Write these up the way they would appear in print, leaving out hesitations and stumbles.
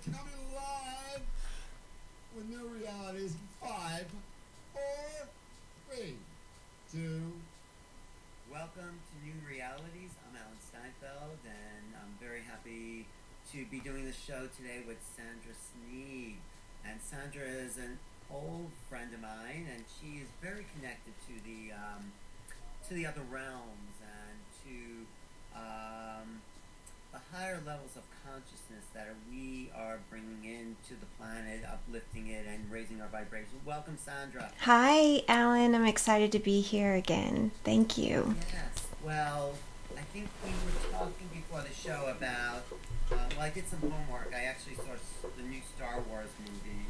coming live with new realities. 5, 4, 3, 2. Welcome to New Realities. I'm Alan Steinfeld, and I'm very happy to be doing this show today with Sondra Sneed. And Sondra is an old friend of mine, and she is very connected to the other realms and to the higher levels of consciousness that we are bringing into the planet, uplifting it and raising our vibration. Welcome, Sondra. Hi, Alan. I'm excited to be here again. Thank you. Yes. Well, I think we were talking before the show about, well, I did some homework. I actually saw the new Star Wars movie,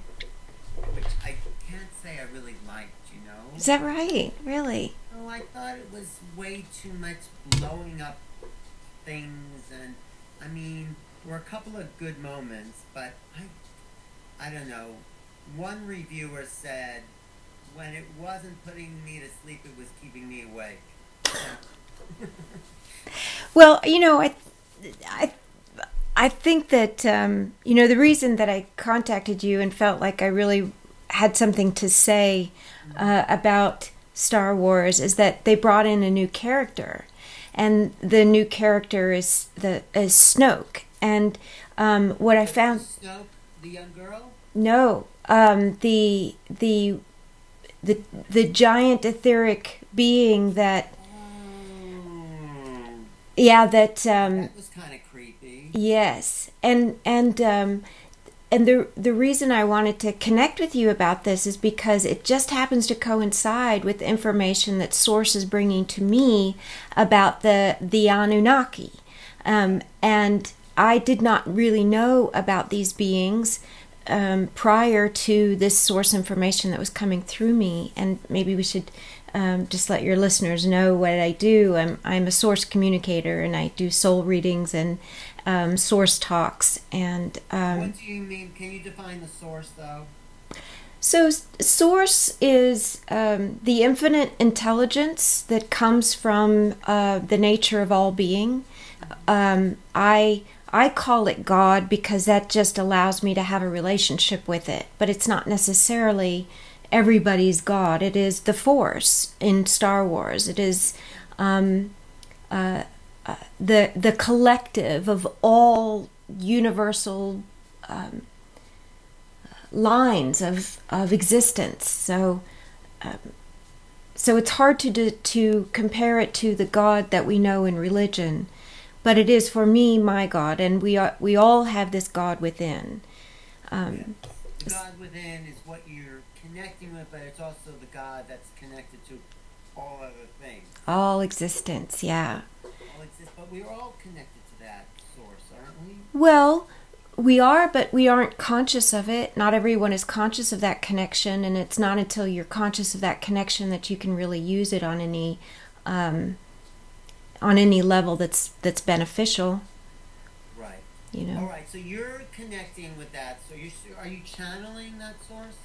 which I can't say I really liked, you know? Is that right? Really? Oh, I thought it was way too much blowing up things, and I mean, there were a couple of good moments, but I don't know. One reviewer said, when it wasn't putting me to sleep, it was keeping me awake. Well, you know, I think that, you know, the reason that I contacted you and felt like I really had something to say about Star Wars is that they brought in a new character. And the new character is Snoke. And what I found... Snoke, the young girl? No. The giant etheric being that... Yeah, that... that was kind of creepy. Yes. And the reason I wanted to connect with you about this is because it just happens to coincide with the information that Source is bringing to me about the Anunnaki. And I did not really know about these beings prior to this Source information that was coming through me. And maybe we should just let your listeners know what I do. I'm a Source communicator, and I do soul readings and Source talks. And what do you mean? Can you define the Source, though? So Source is the infinite intelligence that comes from the nature of all being. I call it God because that just allows me to have a relationship with it, but it's not necessarily everybody's God. It is the Force in Star Wars. It is the collective of all universal lines of existence. So it's hard to compare it to the God that we know in religion, but it is for me my God, and we all have this God within. The God within is what you're connecting with, but it's also the God that's connected to all other things. All existence, yeah. All exists, but we're all connected to that Source, aren't we? Well, we are, but we aren't conscious of it. Not everyone is conscious of that connection, and it's not until you're conscious of that connection that you can really use it on any level that's beneficial. Right. You know. All right. So you're connecting with that. So are you channeling that Source?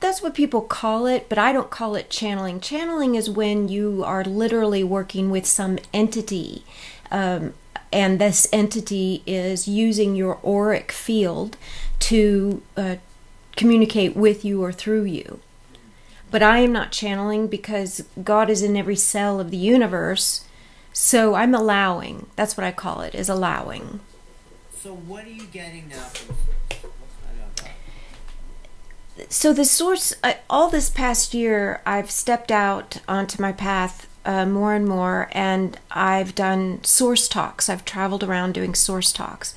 That's what people call it, but I don't call it channeling. Channeling is when you are literally working with some entity, and this entity is using your auric field to communicate with you or through you. But I am not channeling because God is in every cell of the universe, so I'm allowing. That's what I call it, is allowing. So what are you getting now from So the Source, all this past year, I've stepped out onto my path more and more, and I've done Source talks. I've traveled around doing Source talks.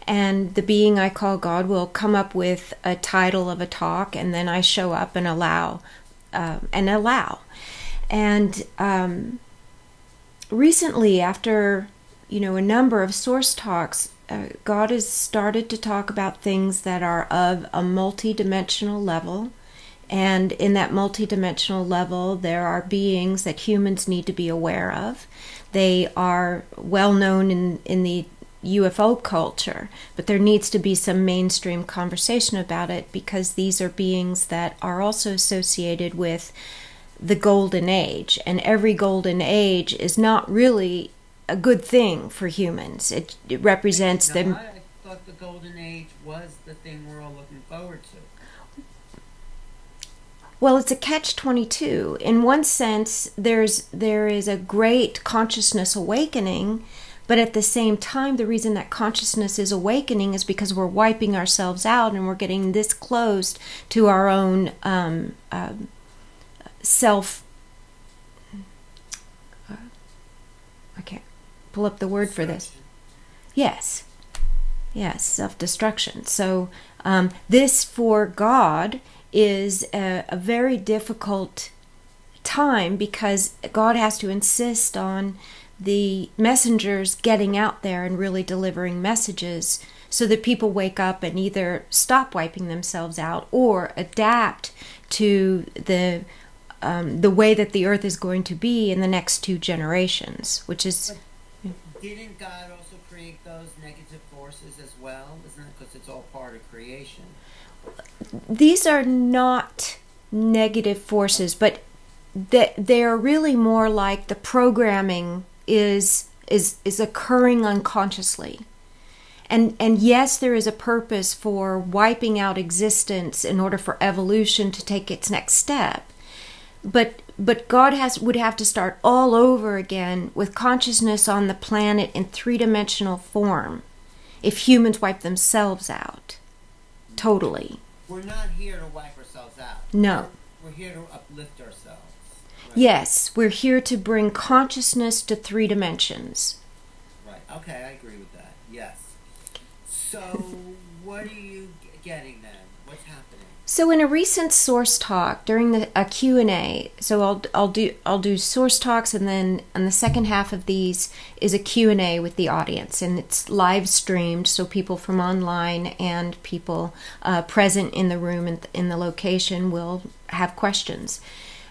And the being I call God will come up with a title of a talk, and then I show up and allow. And recently, after a number of Source talks, God has started to talk about things that are of a multi-dimensional level, and in that multi-dimensional level there are beings that humans need to be aware of. They are well known in the UFO culture, but there needs to be some mainstream conversation about it, because these are beings that are also associated with the Golden Age, and every Golden Age is not really a good thing for humans. It represents them. I thought the Golden Age was the thing we're all looking forward to. Well, it's a catch-22. In one sense, there is a great consciousness awakening, but at the same time, the reason that consciousness is awakening is because we're wiping ourselves out and we're getting this close to our own self. I can't pull up the word for this. Yes, self-destruction. So this for God is a very difficult time because God has to insist on the messengers getting out there and really delivering messages so that people wake up and either stop wiping themselves out or adapt to the way that the earth is going to be in the next 2 generations, which is... Didn't God also create those negative forces as well? Isn't it? Because it's all part of creation. These are not negative forces, but they are really more like the programming is occurring unconsciously. And yes, there is a purpose for wiping out existence in order for evolution to take its next step. But God would have to start all over again with consciousness on the planet in 3-dimensional form if humans wipe themselves out. Totally. We're not here to wipe ourselves out. No. We're here to uplift ourselves. Right? Yes, we're here to bring consciousness to 3 dimensions. Right. Okay, I agree with that. Yes. So, what are you getting then? What's happening? So, in a recent source talk during a Q&A, so I'll do source talks, and then on the second half of these is a Q&A with the audience, and it's live streamed, so people from online and people present in the room and in the location will have questions.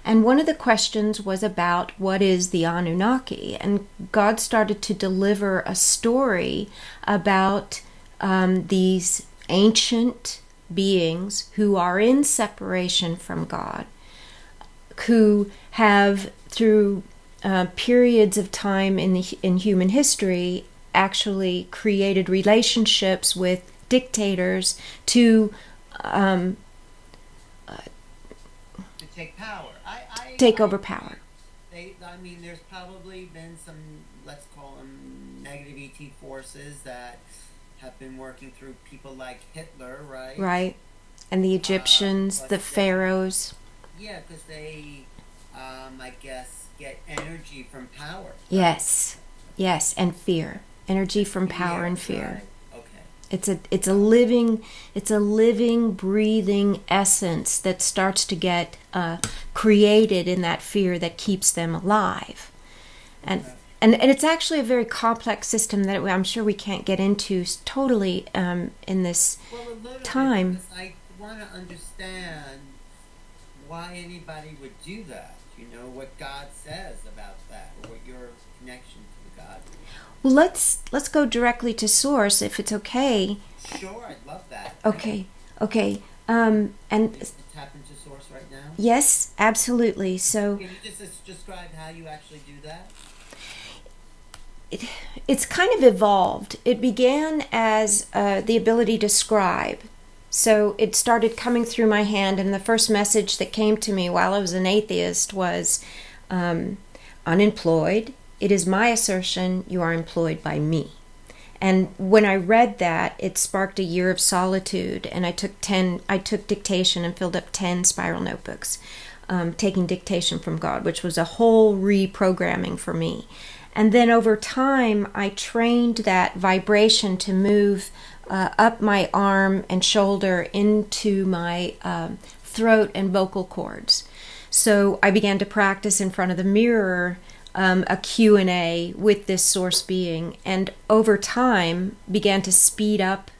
And one of the questions was about what is the Anunnaki, and God started to deliver a story about these ancient beings who are in separation from God, who have through periods of time in human history actually created relationships with dictators to take power. Take over power. I mean, there's probably been some, let's call them negative ET forces that have been working through people like Hitler, right? Right. And the Egyptians, the pharaohs. Yeah, because they, I guess, get energy from power. Right? Yes. Yes, and fear. Energy from power and fear. Right. Okay. It's a living, breathing essence that starts to get created in that fear that keeps them alive. And okay. And it's actually a very complex system that I'm sure we can't get into totally in this time. Bit, I want to understand why anybody would do that. You know, what God says about that, or what your connection to God is. Well, let's go directly to source, if it's okay. Sure, I'd love that. Okay. And tap into source right now? Yes, absolutely. So can you just describe how you actually do that? It's kind of evolved. It began as the ability to scribe. So it started coming through my hand, and the first message that came to me while I was an atheist was, unemployed. It is my assertion you are employed by me. And when I read that, it sparked a year of solitude, and I took dictation and filled up 10 spiral notebooks, taking dictation from God, which was a whole reprogramming for me. And then over time, I trained that vibration to move up my arm and shoulder into my throat and vocal cords. So I began to practice in front of the mirror a Q&A with this source being, and over time began to speed up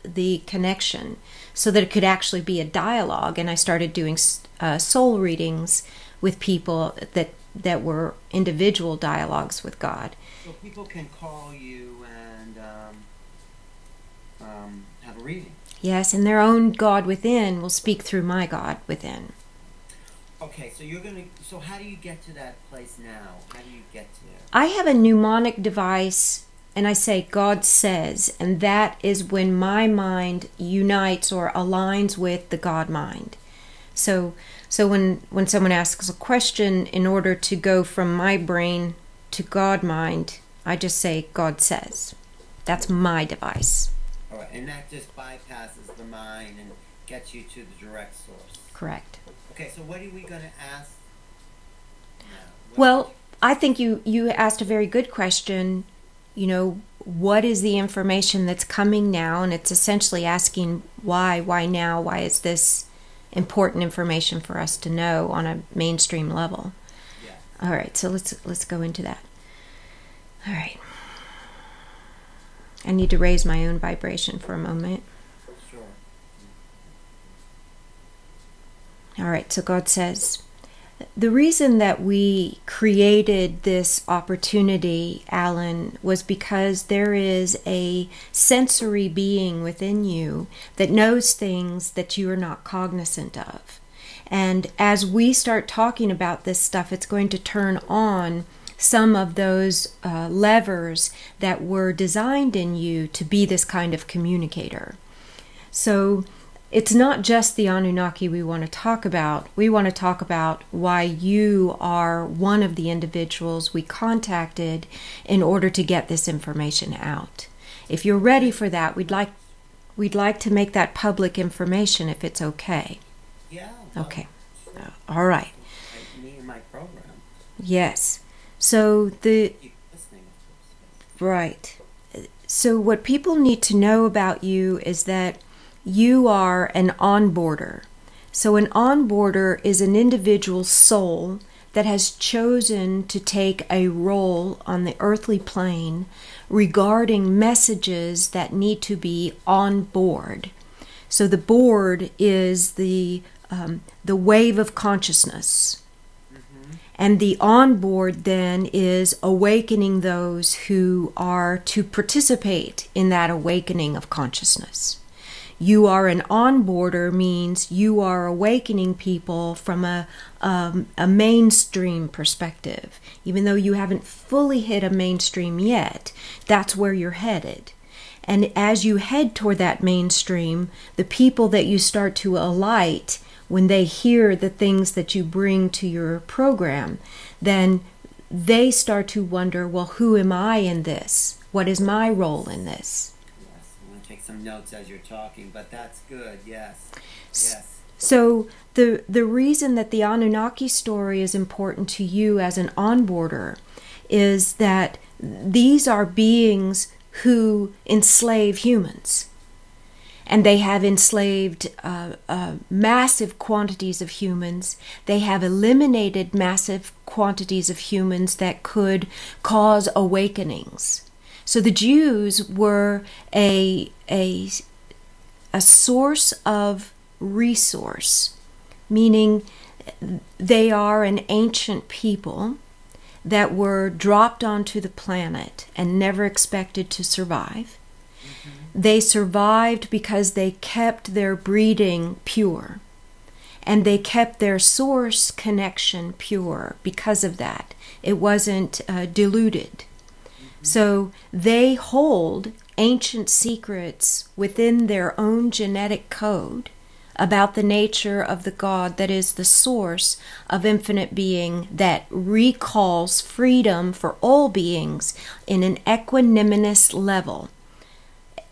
the connection so that it could actually be a dialogue. And I started doing soul readings with people that were individual dialogues with God. So people can call you and have a reading. Yes, and their own God within will speak through my God within. Okay, so how do you get to that place now? How do you get to there? I have a mnemonic device and I say God says, and that is when my mind unites or aligns with the God mind. So when someone asks a question, in order to go from my brain to God mind, I just say God says. That's my device. All right, and that just bypasses the mind and gets you to the direct source. Correct. Okay, so what are we going to ask now? Well, I think you asked a very good question. You know, what is the information that's coming now? And it's essentially asking why now? Why is this important information for us to know on a mainstream level? Yeah. All right, so let's go into that. All right. I need to raise my own vibration for a moment. Sure. All right, so God says, the reason that we created this opportunity, Alan, was because there is a sensory being within you that knows things that you are not cognizant of. And as we start talking about this stuff, it's going to turn on some of those levers that were designed in you to be this kind of communicator. So it's not just the Anunnaki we want to talk about. We want to talk about why you are one of the individuals we contacted in order to get this information out. If you're ready for that, we'd like to make that public information if it's okay. Yeah. Okay. Sure. All right. Like me and my program. Yes. So right. So what people need to know about you is that you are an onboarder. So an onboarder is an individual soul that has chosen to take a role on the earthly plane regarding messages that need to be on board. So the board is the wave of consciousness. And the onboard then is awakening those who are to participate in that awakening of consciousness. You are an onboarder means you are awakening people from a mainstream perspective. Even though you haven't fully hit a mainstream yet, that's where you're headed. And as you head toward that mainstream, the people that you start to alight, when they hear the things that you bring to your program, then they start to wonder, well, who am I in this? What is my role in this? Yes, I'm going to take some notes as you're talking, but that's good, yes. Yes. So the reason that the Anunnaki story is important to you as an onboarder is that these are beings who enslave humans. And they have enslaved massive quantities of humans. They have eliminated massive quantities of humans that could cause awakenings. So the Jews were a source of resource, meaning they are an ancient people that were dropped onto the planet and never expected to survive. They survived because they kept their breeding pure, and they kept their source connection pure because of that. It wasn't diluted. So they hold ancient secrets within their own genetic code about the nature of the God that is the source of infinite being that recalls freedom for all beings in an equanimous level.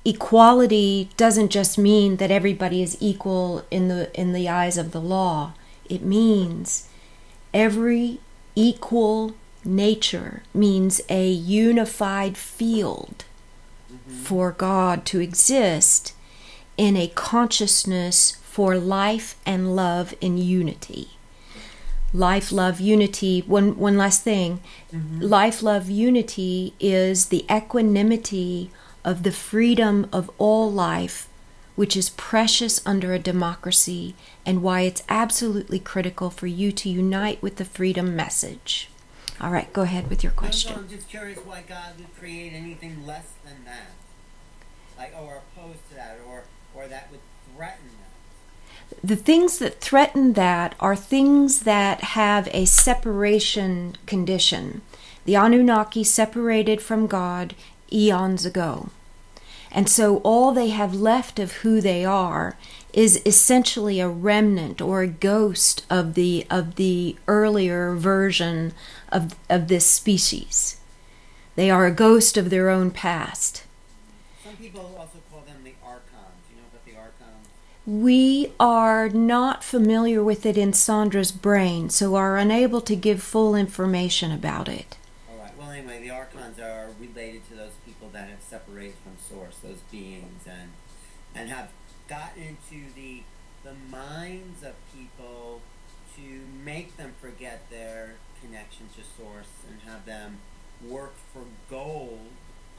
Equality doesn't just mean that everybody is equal in the eyes of the law. It means every equal nature means a unified field for God to exist in a consciousness for life and love in unity. Life, love, unity. One last thing. Life, love, unity is the equanimity of the freedom of all life, which is precious under a democracy, and why it's absolutely critical for you to unite with the freedom message. All right, go ahead with your question. I'm just curious why God would create anything less than that, like, or opposed to that, or that would threaten that. The things that threaten that are things that have a separation condition. The Anunnaki separated from God eons ago. And so all they have left of who they are is essentially a remnant or a ghost of the earlier version of this species. They are a ghost of their own past. Some people also call them the archons. You know about the archons? We are not familiar with it in Sondra's brain, so are unable to give full information about it. All right. Well, anyway, the archons are related to those people that have separated from Source, those beings, and have gotten into the minds of people to make them forget their connection to Source and have them work for gold.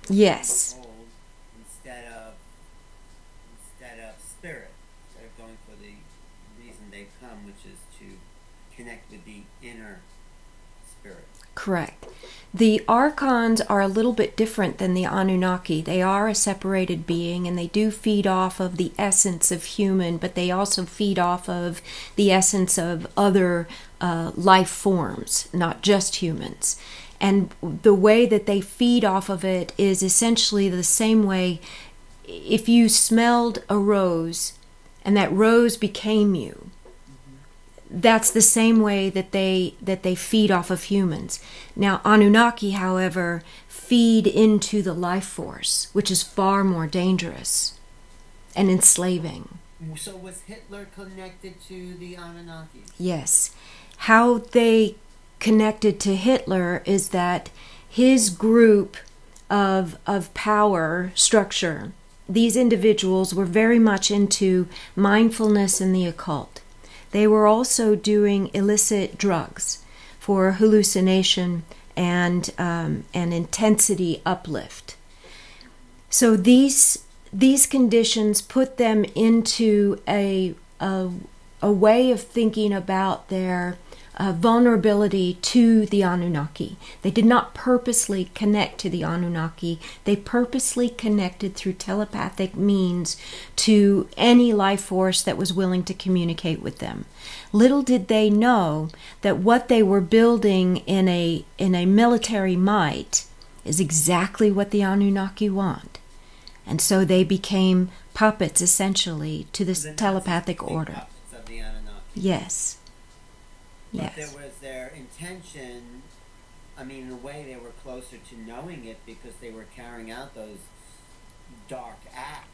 Yes. Gold instead of spirit. Instead of going for the reason they've come, which is to connect with the inner spirit. Correct. The archons are a little bit different than the Anunnaki. They are a separated being, and they do feed off of the essence of human, but they also feed off of the essence of other life forms, not just humans. And the way that they feed off of it is essentially the same way if you smelled a rose and that rose became you. That's the same way that they feed off of humans. Now, Anunnaki, however, feed into the life force, which is far more dangerous and enslaving. So was Hitler connected to the Anunnaki? Yes. How they connected to Hitler is that his group of power structure, these individuals were very much into mindfulness and the occult. They were also doing illicit drugs for hallucination and intensity uplift. So these conditions put them into a way of thinking about their vulnerability to the Anunnaki. They did not purposely connect to the Anunnaki. They purposely connected through telepathic means to any life force that was willing to communicate with them. Little did they know that what they were building in a military might is exactly what the Anunnaki want. And so they became puppets, essentially, to this telepathic order. Of the Anunnaki. Yes. But Yes. there was their intention, I mean, in a way they were closer to knowing it because they were carrying out those dark acts,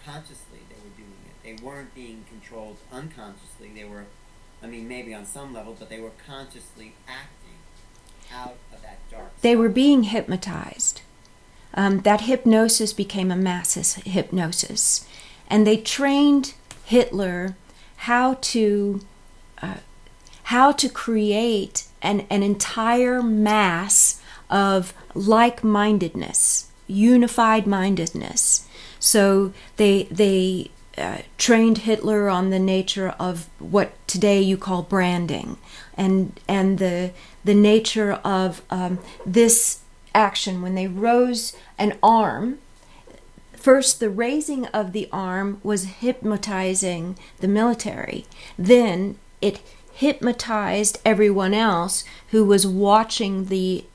consciously they were doing it. They weren't being controlled unconsciously. They were, maybe on some level, but they were consciously acting out of that dark They side. were being hypnotized. That hypnosis became a mass hypnosis. And they trained Hitler how to create an entire mass of like-mindedness, unified mindedness. So they trained Hitler on the nature of what today you call branding, and the nature of this action. When they rose an arm, first the raising of the arm was hypnotizing the military. Then it hypnotized everyone else who was watching the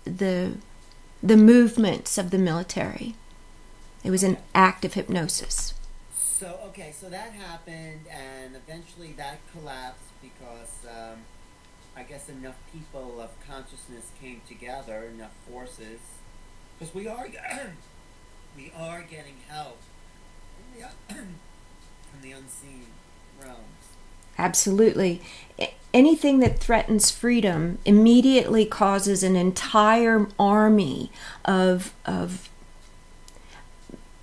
movements of the military. It was an act of hypnosis. So that happened, and eventually that collapsed because I guess enough people of consciousness came together, enough forces, because we are getting help from the unseen realms. Absolutely. Anything that threatens freedom immediately causes an entire army of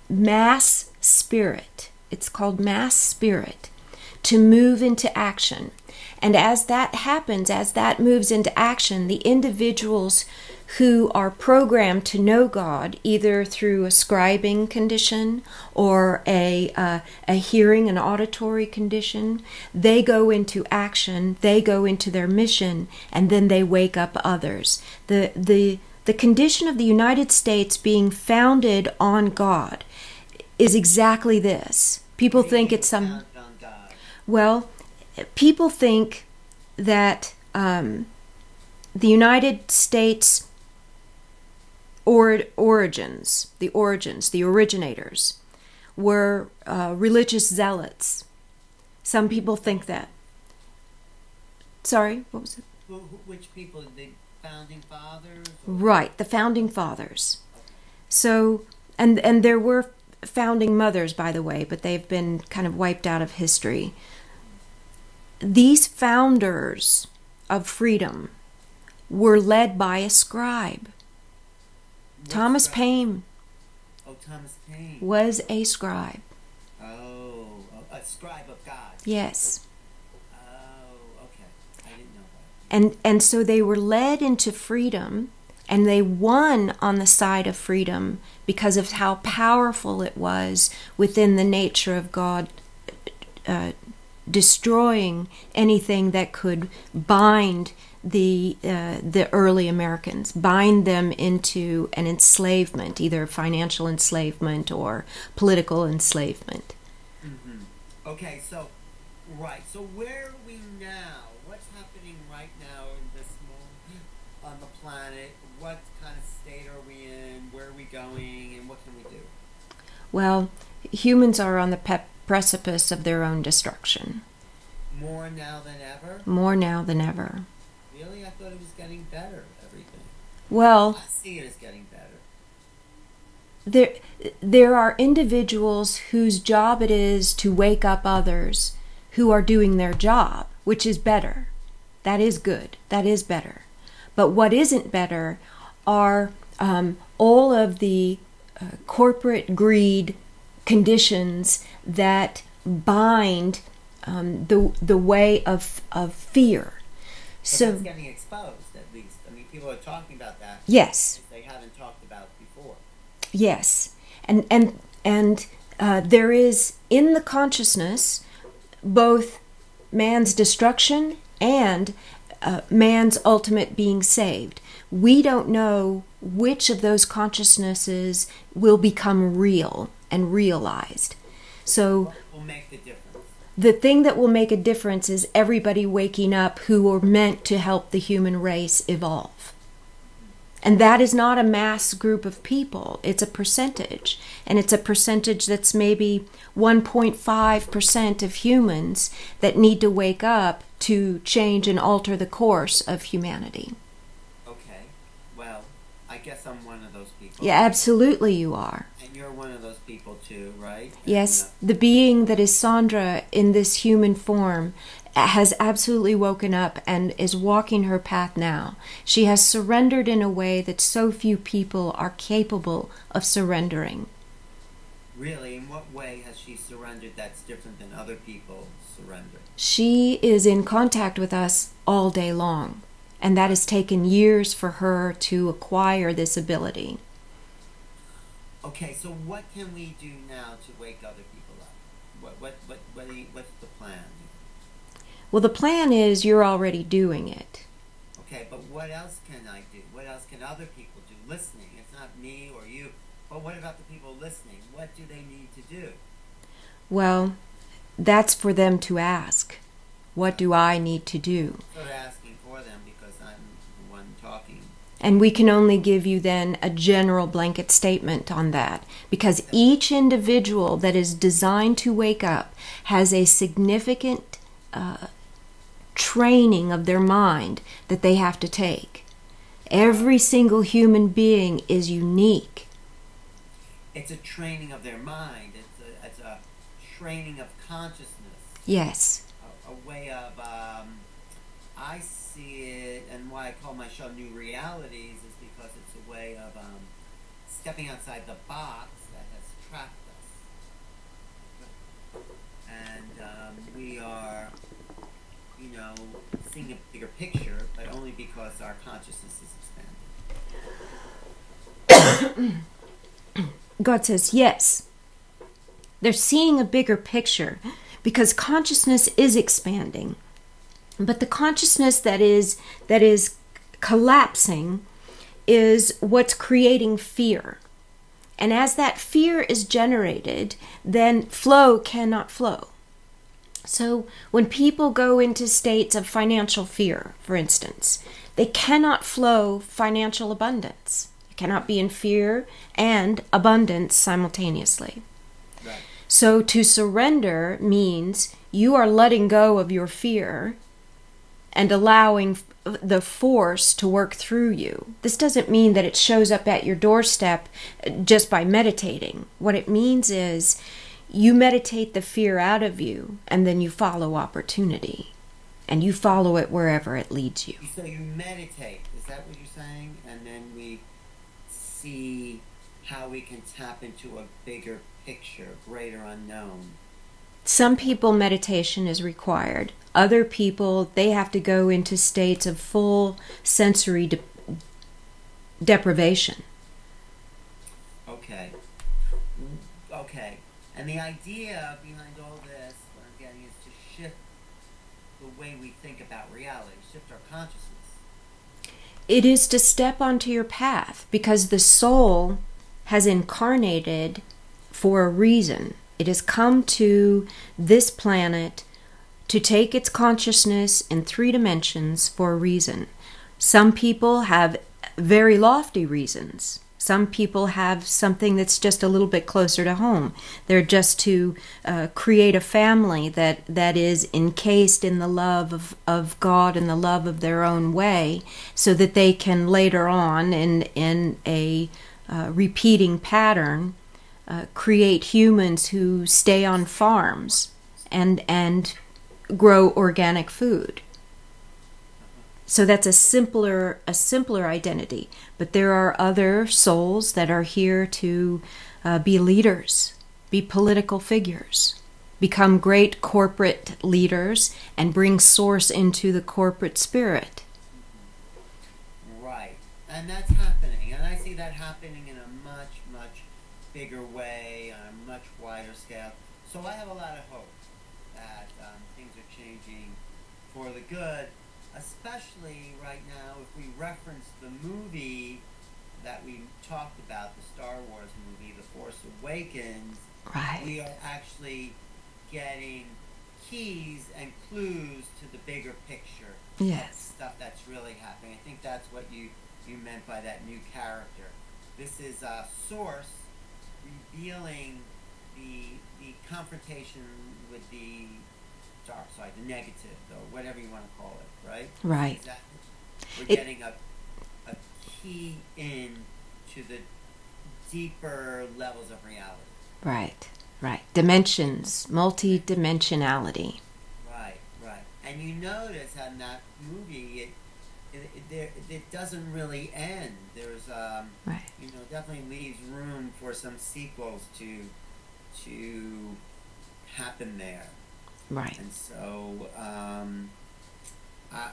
mass spirit. It's called mass spirit, to move into action. And as that happens, as that moves into action, the individuals who are programmed to know God, either through a scribing condition or a hearing, an auditory condition, they go into action, they go into their mission, and then they wake up others. The condition of the United States being founded on God is exactly this. People think it's some... Well, people think that the United States origins, the originators, were religious zealots. Some people think that. Sorry, what was it? Which people? The founding fathers? Right, the founding fathers. So, and there were founding mothers, by the way, but they've been kind of wiped out of history. These founders of freedom were led by a scribe. Thomas Paine. Oh, Thomas Paine was a scribe. Oh, a scribe of God. Yes. Oh, okay. I didn't know that. And so they were led into freedom, and they won on the side of freedom because of how powerful it was within the nature of God, destroying anything that could bind the early Americans, bind them into an enslavement, either financial enslavement or political enslavement. Mm-hmm. Okay, so where are we now? What's happening right now in this moment on the planet? What kind of state are we in? Where are we going? And what can we do? Well, humans are on the precipice of their own destruction. More now than ever? More now than ever. Really? I thought it was getting better, everything. Well, I see it as getting better. There are individuals whose job it is to wake up others who are doing their job, which is better. That is good. That is better. But what isn't better are all of the corporate greed conditions that bind the way of fear. So it's getting exposed, at least. I mean, people are talking about that. Yes. They haven't talked about before. Yes, and there is in the consciousness both man's destruction and man's ultimate being saved. We don't know which of those consciousnesses will become real and realized. So what will make the difference? The thing that will make a difference is everybody waking up who are meant to help the human race evolve. And that is not a mass group of people. It's a percentage. And it's a percentage that's maybe 1.5% of humans that need to wake up to change and alter the course of humanity. Okay. Well, I guess I'm one of those people. Yeah, absolutely you are. And you're one of those people too, right? Yes, the being that is Sondra in this human form has absolutely woken up and is walking her path now. She has surrendered in a way that so few people are capable of surrendering. Really? In what way has she surrendered that's different than other people surrender? She is in contact with us all day long, and that has taken years for her to acquire this ability. Okay, so what can we do now to wake other people up? What's the plan? Well, the plan is you're already doing it. Okay, but what else can I do? What else can other people do? Listening. It's not me or you. But what about the people listening? What do they need to do? Well, that's for them to ask. What do I need to do? I'm sort of asking for them because I'm the one talking. And we can only give you then a general blanket statement on that, because each individual that is designed to wake up has a significant training of their mind that they have to take. Every single human being is unique. It's a training of their mind. It's a training of consciousness. Yes. A way of, I see it, and why I call my show New Realities is because it's a way of stepping outside the box that has trapped us. And we are, seeing a bigger picture, but only because our consciousness is expanding. God says, yes. They're seeing a bigger picture because consciousness is expanding. But the consciousness that is collapsing is what's creating fear. And as that fear is generated, then flow cannot flow. So when people go into states of financial fear, for instance, they cannot flow financial abundance. I cannot be in fear and abundance simultaneously. Right. So to surrender means you are letting go of your fear and allowing the force to work through you. This doesn't mean that it shows up at your doorstep just by meditating. What it means is you meditate the fear out of you, and then you follow opportunity. And you follow it wherever it leads you. So you meditate, is that what you're saying? And then we see how we can tap into a bigger picture, greater unknown. Some people, meditation is required. Other people, they have to go into states of full sensory deprivation. Okay. Okay. And the idea behind all this, what I'm getting, is to shift the way we think about reality, shift our consciousness. It is to step onto your path, because the soul has incarnated for a reason. It has come to this planet to take its consciousness in 3 dimensions for a reason. Some people have very lofty reasons. Some people have something that's just a little bit closer to home. They're just to create a family that is encased in the love of God and the love of their own way, so that they can later on, in a repeating pattern, create humans who stay on farms and grow organic food. So that's a simpler identity. But there are other souls that are here to be leaders, be political figures, become great corporate leaders, and bring source into the corporate spirit. Right. And that's happening. And I see that happening in a much, much bigger way, on a much wider scale. So I have a lot of hope that things are changing for the good. Especially right now, if we reference the movie that we talked about, the Star Wars movie, The Force Awakens, Right. we are actually getting keys and clues to the bigger picture. Yes. Stuff that's really happening. I think that's what you meant by that new character. This is a source revealing the confrontation with the dark side, the negative, or whatever you want to call it, right? Right. Exactly. We're getting a key in to the deeper levels of reality. Right. Right. Dimensions, multi-dimensionality. Right. And you notice in that movie, it doesn't really end. There's Right. definitely leaves room for some sequels to happen there. Right. And so,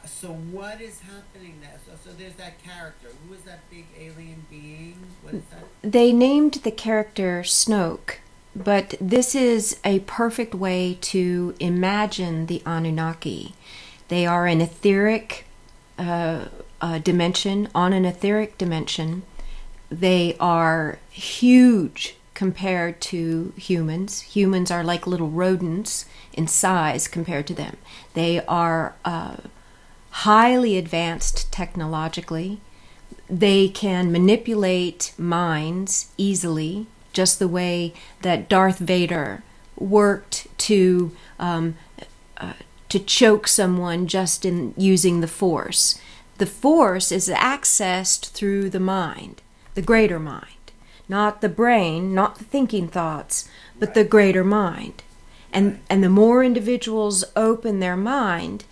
so what is happening there? So there's that character. Who is that big alien being? What is that? They named the character Snoke, but this is a perfect way to imagine the Anunnaki. They are an etheric dimension, on an etheric dimension. They are huge compared to humans. Humans are like little rodents in size compared to them. They are highly advanced technologically. They can manipulate minds easily, just the way that Darth Vader worked to choke someone just in using the Force. The Force is accessed through the mind, the greater mind, not the brain, not the thinking thoughts, but the greater mind. And the more individuals open their mind,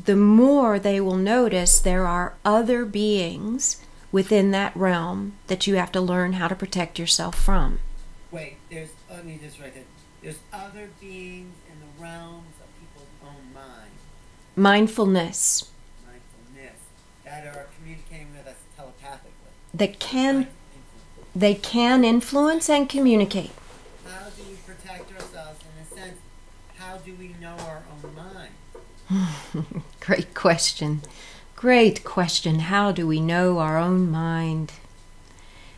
the more they will notice there are other beings within that realm that you have to learn how to protect yourself from. Wait, let me just write that. There's other beings in the realms of people's own mind. Mindfulness. That are communicating with us telepathically. They can influence and communicate. How do we protect ourselves? In a sense, how do we know our own mind? Great question. Great question. How do we know our own mind?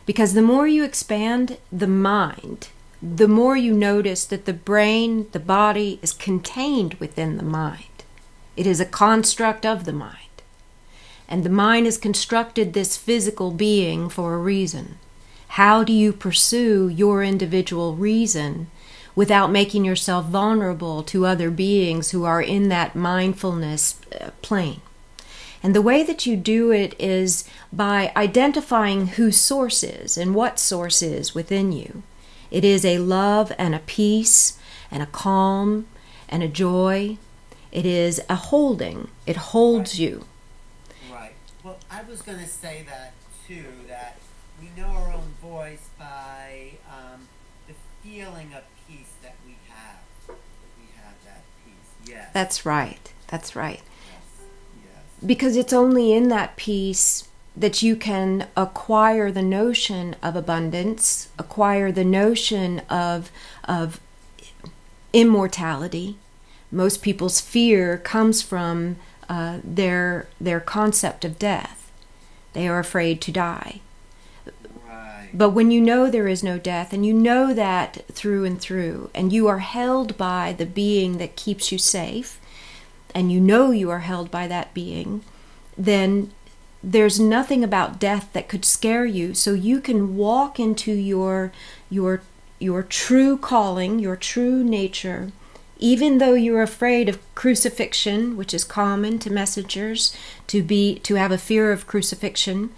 Because the more you expand the mind, the more you notice that the brain, the body, is contained within the mind. It is a construct of the mind. And the mind has constructed this physical being for a reason. How do you pursue your individual reason without making yourself vulnerable to other beings who are in that mindfulness plane? And the way that you do it is by identifying who source is and what source is within you. It is a love and a peace and a calm and a joy. It is a holding. It holds you. Right. Well, I was going to say that too, that we know our own voice by the feeling of peace that we have. That we have that peace. Yes. That's right. That's right. Yes. Yes. Because it's only in that peace that you can acquire the notion of abundance, acquire the notion of immortality. Most people's fear comes from their concept of death. They are afraid to die. Right. But when you know there is no death, and you know that through and through, and you are held by the being that keeps you safe, and you know you are held by that being, then there's nothing about death that could scare you. So you can walk into your true calling, your true nature, even though you're afraid of crucifixion, which is common to messengers, to have a fear of crucifixion.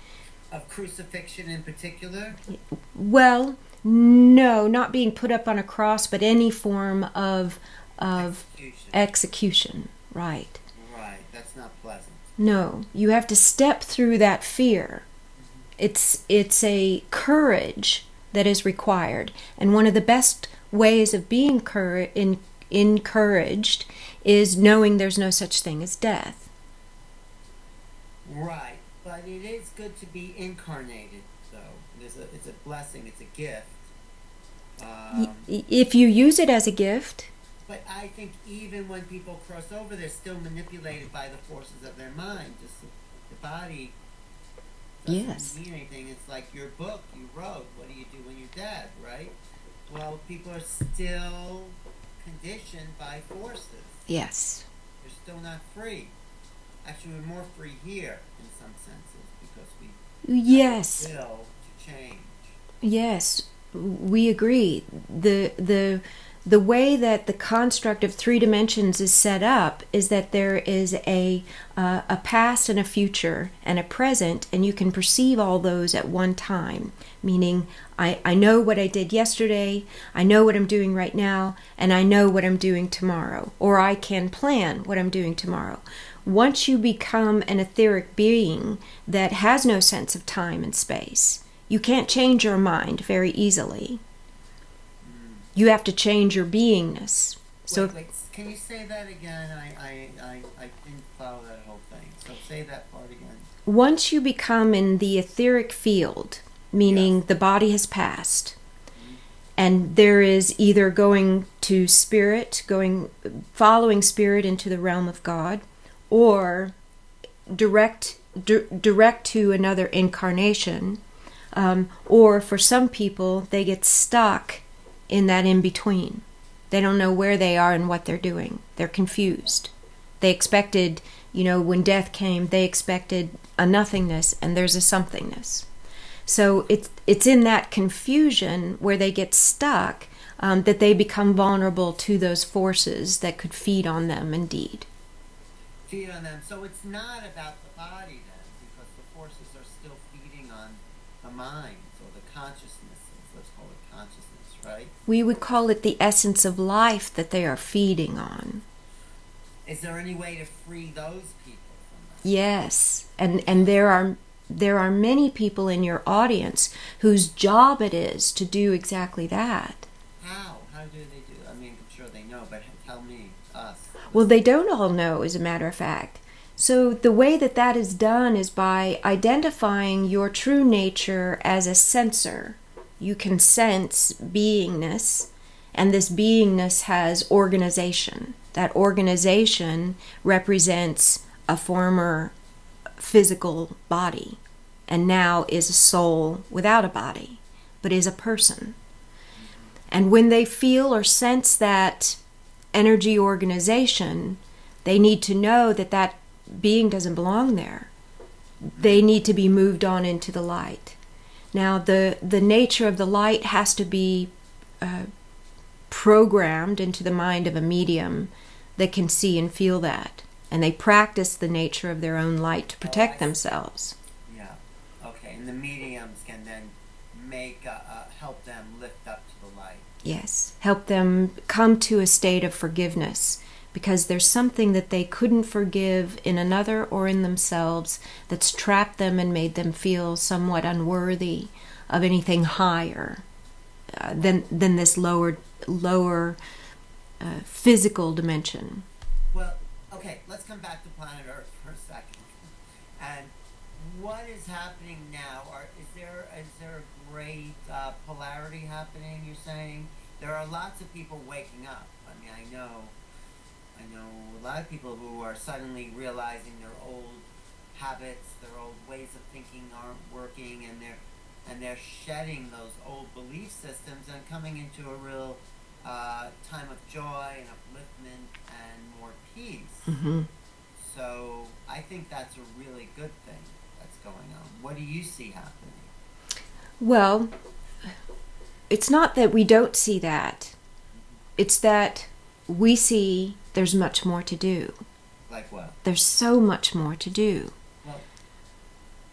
Of crucifixion in particular? Well, no, not being put up on a cross, but any form of execution. Right. Right. That's not pleasant. No, you have to step through that fear. It's a courage that is required, and one of the best ways of being encouraged is knowing there's no such thing as death. Right, but it is good to be incarnated, though. It's a blessing. It's a gift. If you use it as a gift. But I think even when people cross over, they're still manipulated by the forces of their mind. Just the body doesn't mean anything. It's like your book you wrote. What do you do when you're dead, right? Well, people are still conditioned by forces. Yes. They're still not free. Actually, we're more free here in some senses because we have the will to change. Yes, we agree. The way that the construct of 3 dimensions is set up is that there is a past and a future and a present, and you can perceive all those at one time. Meaning, I know what I did yesterday, I know what I'm doing right now, and I know what I'm doing tomorrow. Or I can plan what I'm doing tomorrow. Once you become an etheric being that has no sense of time and space, you can't change your mind very easily. You have to change your beingness. So, wait, can you say that again? I didn't follow that whole thing. So say that part again. Once you become in the etheric field, meaning the body has passed, and there is either going to spirit, following spirit into the realm of God, or direct to another incarnation, or for some people, they get stuck in that in-between. They don't know where they are and what they're doing. They're confused. They expected, when death came, they expected a nothingness, and there's a somethingness. So it's in that confusion where they get stuck that they become vulnerable to those forces that could feed on them indeed. Feed on them. So it's not about the body then, because the forces are still feeding on the mind or the consciousness. Let's call it consciousness, right? We would call it the essence of life that they are feeding on. Is there any way to free those people from that? Yes, and there are many people in your audience whose job it is to do exactly that. How? How do they do it? I mean, I'm sure they know, but tell me, us. Well, they don't all know, as a matter of fact. So the way that is done is by identifying your true nature as a sensor. You can sense beingness, and this beingness has organization. That organization represents a former physical body, and now is a soul without a body, but is a person. And when they feel or sense that energy organization, they need to know that being doesn't belong there. they need to be moved on into the light. Now, the nature of the light has to be programmed into the mind of a medium that can see and feel that. And they practice the nature of their own light to protect themselves. Yeah. Okay. And the mediums can then help them lift up to the light. Yes. Help them come to a state of forgiveness, because there's something that they couldn't forgive in another or in themselves that's trapped them and made them feel somewhat unworthy of anything higher than this lower physical dimension. Well, okay, let's come back to planet Earth for a second. And what is happening now? Is there a great polarity happening, you're saying? There are lots of people waking up. I mean, I know a lot of people who are suddenly realizing their old habits, their old ways of thinking aren't working, and they're shedding those old belief systems and coming into a real time of joy and upliftment and more peace. Mm-hmm. So I think that's a really good thing that's going on. What do you see happening? Well, it's not that we don't see that. It's that we see there's much more to do. Like what? There's so much more to do. Well,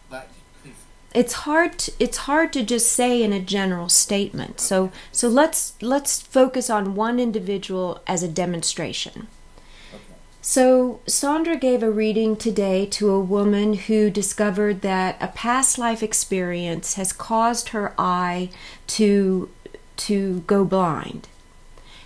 but please. It's hard to just say in a general statement. Okay. So let's focus on one individual as a demonstration. Okay. So Sondra gave a reading today to a woman who discovered that a past life experience has caused her eye to go blind.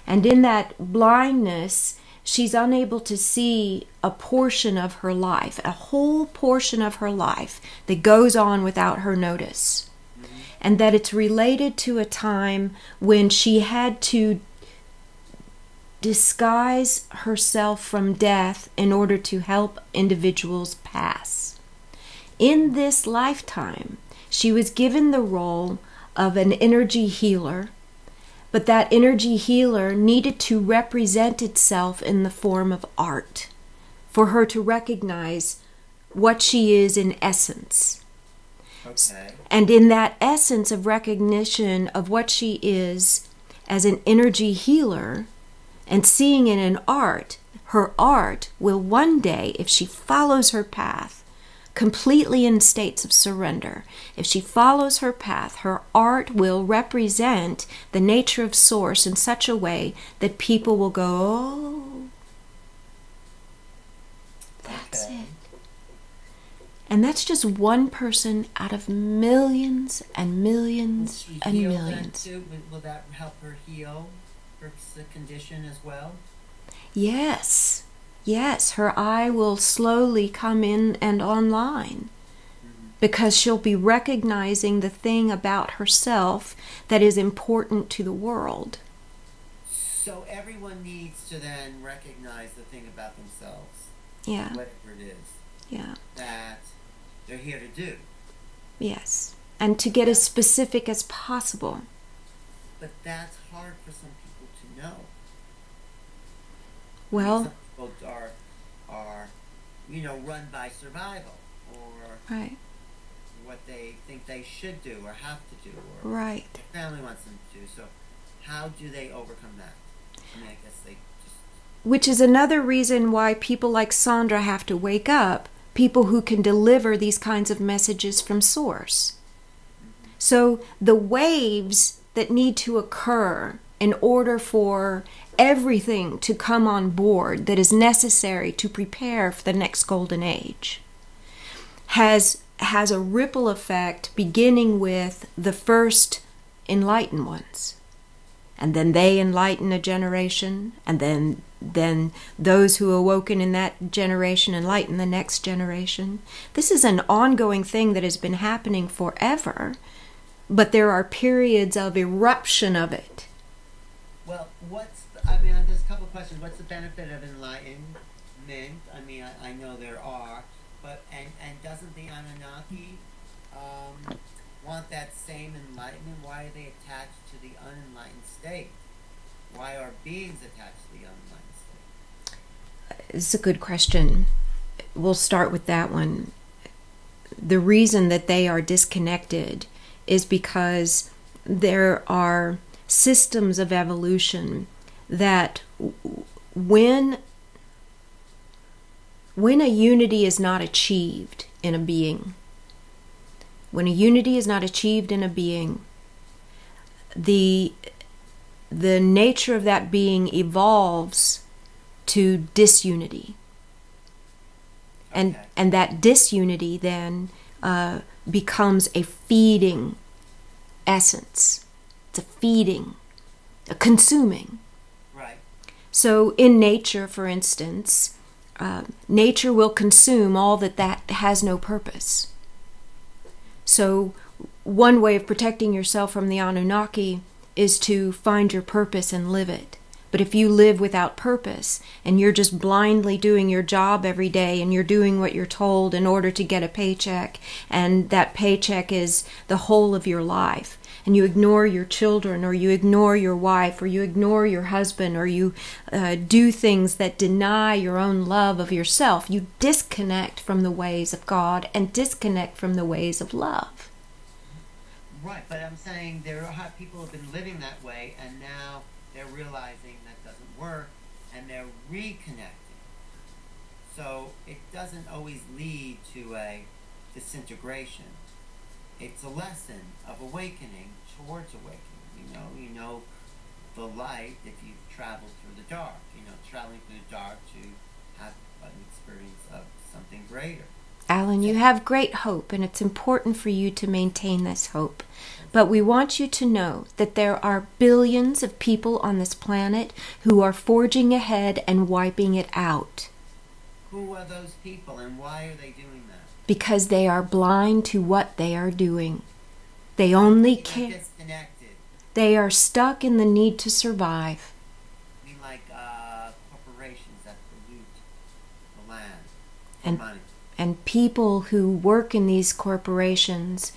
And in that blindness, she's unable to see a portion of her life, a whole portion of her life that goes on without her notice. Mm-hmm. And that it's related to a time when she had to disguise herself from death in order to help individuals pass. In this lifetime, she was given the role of an energy healer, but that energy healer needed to represent itself in the form of art for her to recognize what she is in essence. Okay. And in that essence of recognition of what she is as an energy healer and seeing it in art, her art will one day, if she follows her path, completely in states of surrender. If she follows her path, her art will represent the nature of Source in such a way that people will go, oh, that's Okay. it. And that's just one person out of millions and millions Will she and heal millions. Then too? Will that help her heal her condition as well? Yes. Yes, her eye will slowly come in and online, because she'll be recognizing the thing about herself that is important to the world. So everyone needs to then recognize the thing about themselves, Yeah, whatever it is, yeah, that they're here to do. yes. And to get as specific as possible. But that's hard for some people to know. Well, Some people are run by survival, or right, what they think they should do or have to do, or right. their family wants them to do. So how do they overcome that? I mean, I guess they just... Which is another reason why people like Sondra have to wake up, people who can deliver these kinds of messages from Source. Mm-hmm. So the waves that need to occur in order for everything to come on board that is necessary to prepare for the next golden age has a ripple effect, beginning with the first enlightened ones, and then they enlighten a generation, and then those who awoken in that generation enlighten the next generation. This is an ongoing thing that has been happening forever, but there are periods of eruption of it. Well, there's a couple of questions. What's the benefit of enlightenment? I mean, I know there are, but and doesn't the Anunnaki want that same enlightenment? Why are they attached to the unenlightened state? Why are beings attached to the unenlightened state? It's a good question. We'll start with that one. the reason that they are disconnected is because there are systems of evolution that when a unity is not achieved in a being, when a unity is not achieved in a being, the nature of that being evolves to disunity. And that disunity then becomes a feeding essence. It's a feeding, a consuming. Right. So in nature, for instance, nature will consume all that has no purpose. So one way of protecting yourself from the Anunnaki is to find your purpose and live it. But if you live without purpose and you're just blindly doing your job every day and you're doing what you're told in order to get a paycheck, and that paycheck is the whole of your life, and you ignore your children, or you ignore your wife, or you ignore your husband, or you do things that deny your own love of yourself, you disconnect from the ways of God and disconnect from the ways of love. Right, but I'm saying there are people who have been living that way, and now they're realizing that doesn't work, and they're reconnecting. So it doesn't always lead to a disintegration. It's a lesson of awakening towards awakening. You know the light if you've traveled through the dark. Traveling through the dark to have an experience of something greater. Alan, you have great hope, and it's important for you to maintain this hope. But we want you to know that there are billions of people on this planet who are forging ahead and wiping it out. Who are those people, and why are they doing that? Because they are blind to what they are doing. They only care. Disconnected. They are stuck in the need to survive. I mean, like corporations that pollute the land for And money. And people who work in these corporations,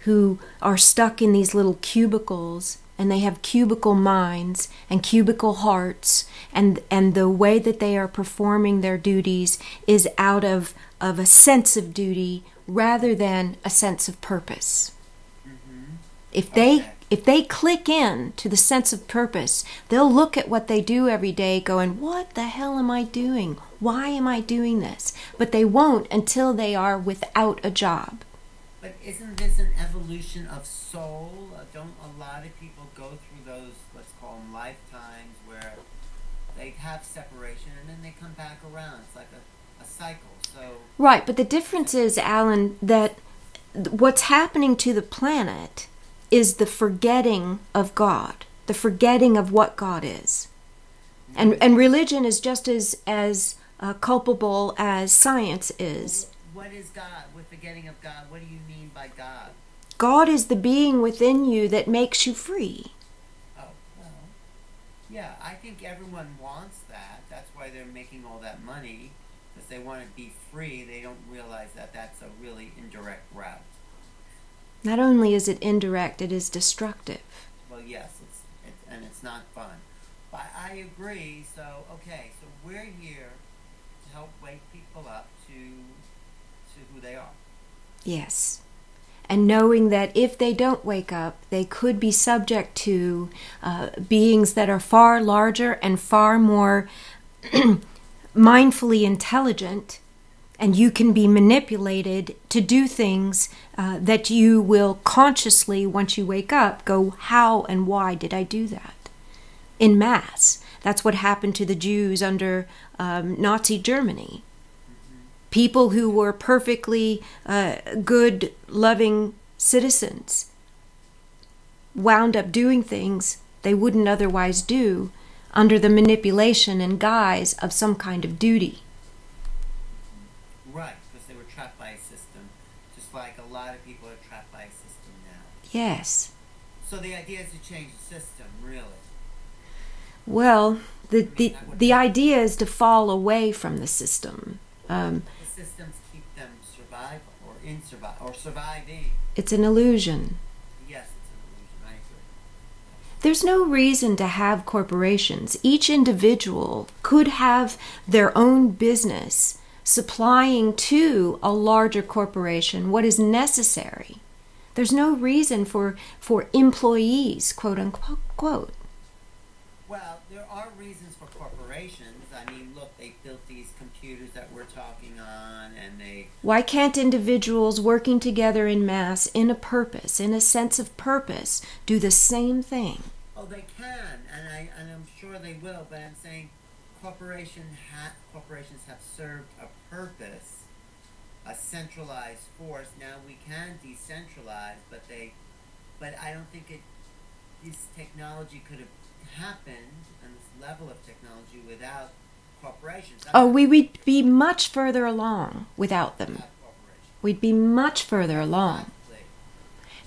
who are stuck in these little cubicles, and they have cubicle minds and cubicle hearts, and the way that they are performing their duties is out of a sense of duty rather than a sense of purpose. Mm-hmm. If they click in to the sense of purpose, they'll look at what they do every day going, what the hell am I doing? Why am I doing this? But they won't until they are without a job. But isn't this an evolution of soul? Don't a lot of people go through those, let's call them lifetimes, where they have separation and then they come back around? It's like a cycle. So Right, but the difference is, Alan, that what's happening to the planet is the forgetting of God, the forgetting of what God is. And religion is just as culpable as science is. What is God? With forgetting of God, what do you mean by God? God is the being within you that makes you free. Oh, well, yeah, I think everyone wants that. That's why they're making all that money, because they want to be free. They don't realize that that's a really indirect route. Not only is it indirect, it is destructive. Well, yes, it's not fun. But I agree. So, okay, so we're here to help wake people up to who they are. Yes. And knowing that if they don't wake up, they could be subject to beings that are far larger and far more mindfully intelligent, and you can be manipulated to do things that you will consciously, once you wake up, go, how and why did I do that? In mass. That's what happened to the Jews under Nazi Germany. People who were perfectly good, loving citizens wound up doing things they wouldn't otherwise do under the manipulation and guise of some kind of duty. Right, because they were trapped by a system, just like a lot of people are trapped by a system now. Yes. So the idea is to change the system, really. Well, the idea is to fall away from the system. The systems keep them surviving. It's an illusion. Yes, it's an illusion. I agree. There's no reason to have corporations. Each individual could have their own business supplying to a larger corporation what is necessary. There's no reason for employees, quote unquote. Well, there are reasons for corporations. I mean, look, they built these computers that we're talking on, and they... Why can't individuals working together in mass, in a purpose, in a sense of purpose, do the same thing? Oh, they can, and I'm sure they will, but I'm saying corporations have served a purpose, a centralized force. Now we can decentralize, but I don't think this technology could have happened, and this level of technology, without corporations. We would be much further along without them. We'd be much further along.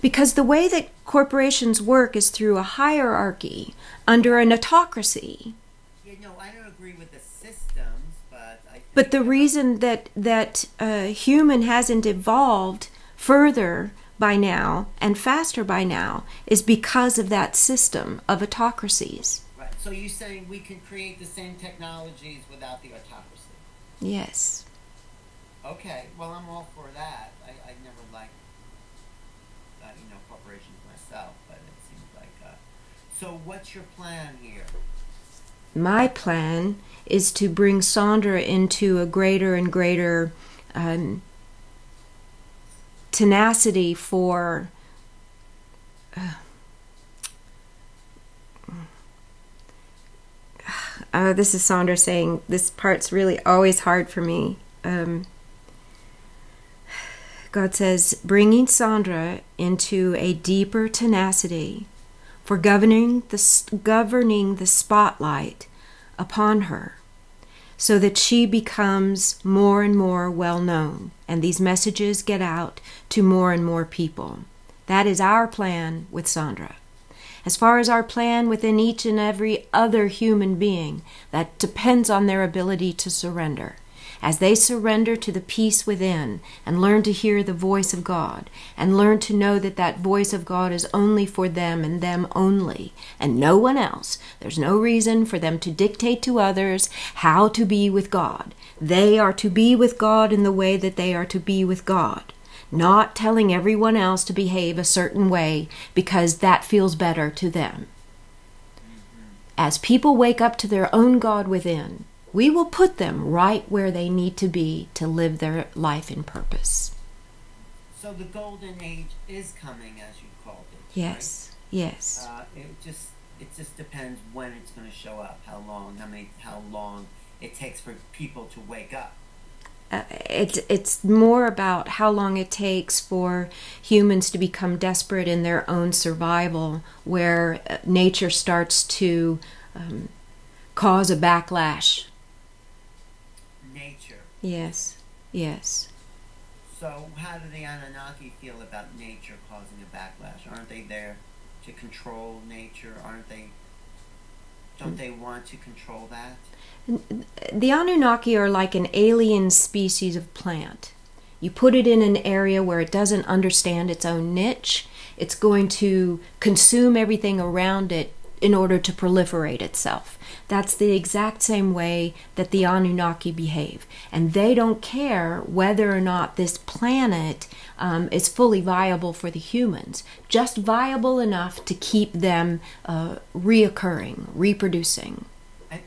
Because the way that corporations work is through a hierarchy under an autocracy. Yeah, no, I don't agree with the systems, but I think... But the reason that human hasn't evolved further by now and faster by now is because of that system of autocracies. Right. So you're saying we can create the same technologies without the autocracy? Yes. Okay. Well, I'm all for that. I never liked, corporations myself, but it seems like... So what's your plan here? My plan is to bring Sondra into a greater and greater tenacity for this is Sondra saying, this part's really always hard for me. God says, bringing Sondra into a deeper tenacity for governing the spotlight upon her, so that she becomes more and more well known, and these messages get out to more and more people. That is our plan with Sondra. As far as our plan within each and every other human being, that depends on their ability to surrender. As they surrender to the peace within and learn to hear the voice of God and learn to know that that voice of God is only for them and them only and no one else, there's no reason for them to dictate to others how to be with God. They are to be with God in the way that they are to be with God, not telling everyone else to behave a certain way because that feels better to them. As people wake up to their own God within, we will put them right where they need to be to live their life in purpose. So the golden age is coming, as you called it. Yes, right? Yes. It just depends when it's going to show up, how long it takes for people to wake up. It's more about how long it takes for humans to become desperate in their own survival, where nature starts to cause a backlash. Nature. Yes, yes. So how do the Anunnaki feel about nature causing a backlash? Aren't they there to control nature? Don't they want to control that? The Anunnaki are like an alien species of plant. You put it in an area where it doesn't understand its own niche, it's going to consume everything around it in order to proliferate itself. That's the exact same way that the Anunnaki behave. And they don't care whether or not this planet is fully viable for the humans, just viable enough to keep them reoccurring, reproducing. And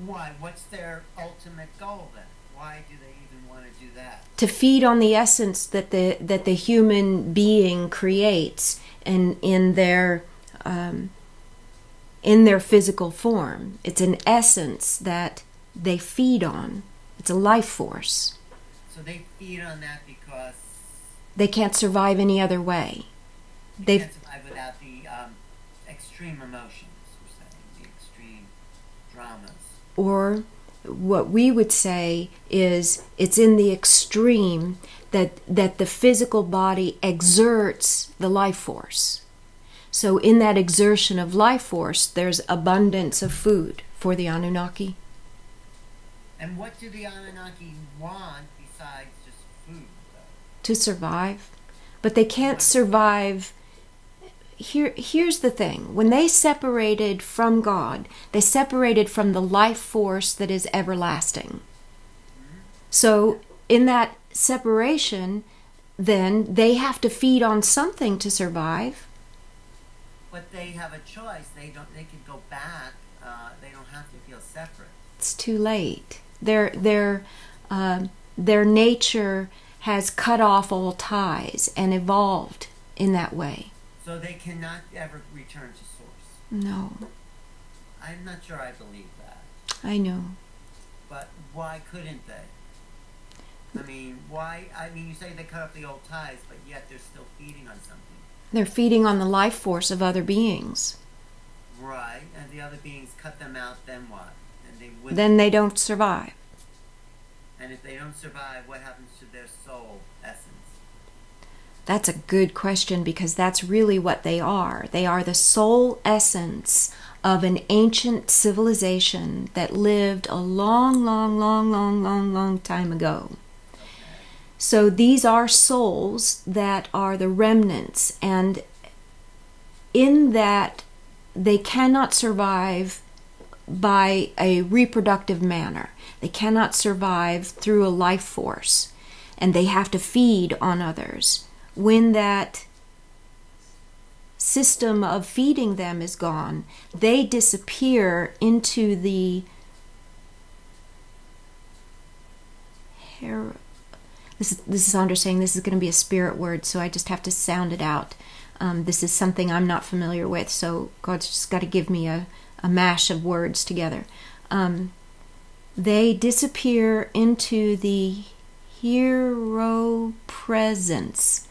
why? What's their ultimate goal then? Why do they even want to do that? To feed on the essence that the human being creates in their physical form. It's an essence that they feed on. It's a life force. So they feed on that because they can't survive any other way. They can't survive without the extreme emotions, we're saying, the extreme dramas. Or what we would say is it's in the extreme that the physical body exerts the life force. So in that exertion of life force, there's abundance of food for the Anunnaki. And what do the Anunnaki want besides just food, though? To survive. But they can't survive. Here's the thing. When they separated from God, they separated from the life force that is everlasting. So in that separation, then they have to feed on something to survive. But they have a choice. They can go back. They don't have to feel separate. It's too late. Their nature has cut off all ties and evolved in that way. So they cannot ever return to source. No. I'm not sure I believe that. I know. But why couldn't they? I mean, why? I mean, you say they cut off the old ties, but yet they're still feeding on something. They're feeding on the life force of other beings. Right, and the other beings cut them out, then what? And they wouldn't. Then they don't survive. And if they don't survive, what happens to their soul essence? That's a good question, because that's really what they are. They are the soul essence of an ancient civilization that lived a long, long, long, long, long, long time ago. So these are souls that are the remnants, and in that they cannot survive by a reproductive manner. They cannot survive through a life force, and they have to feed on others. When that system of feeding them is gone, they disappear into the This is Sondra saying this is going to be a spirit word, so I just have to sound it out. This is something I'm not familiar with, so God's just got to give me a mash of words together. They disappear into the hero presence.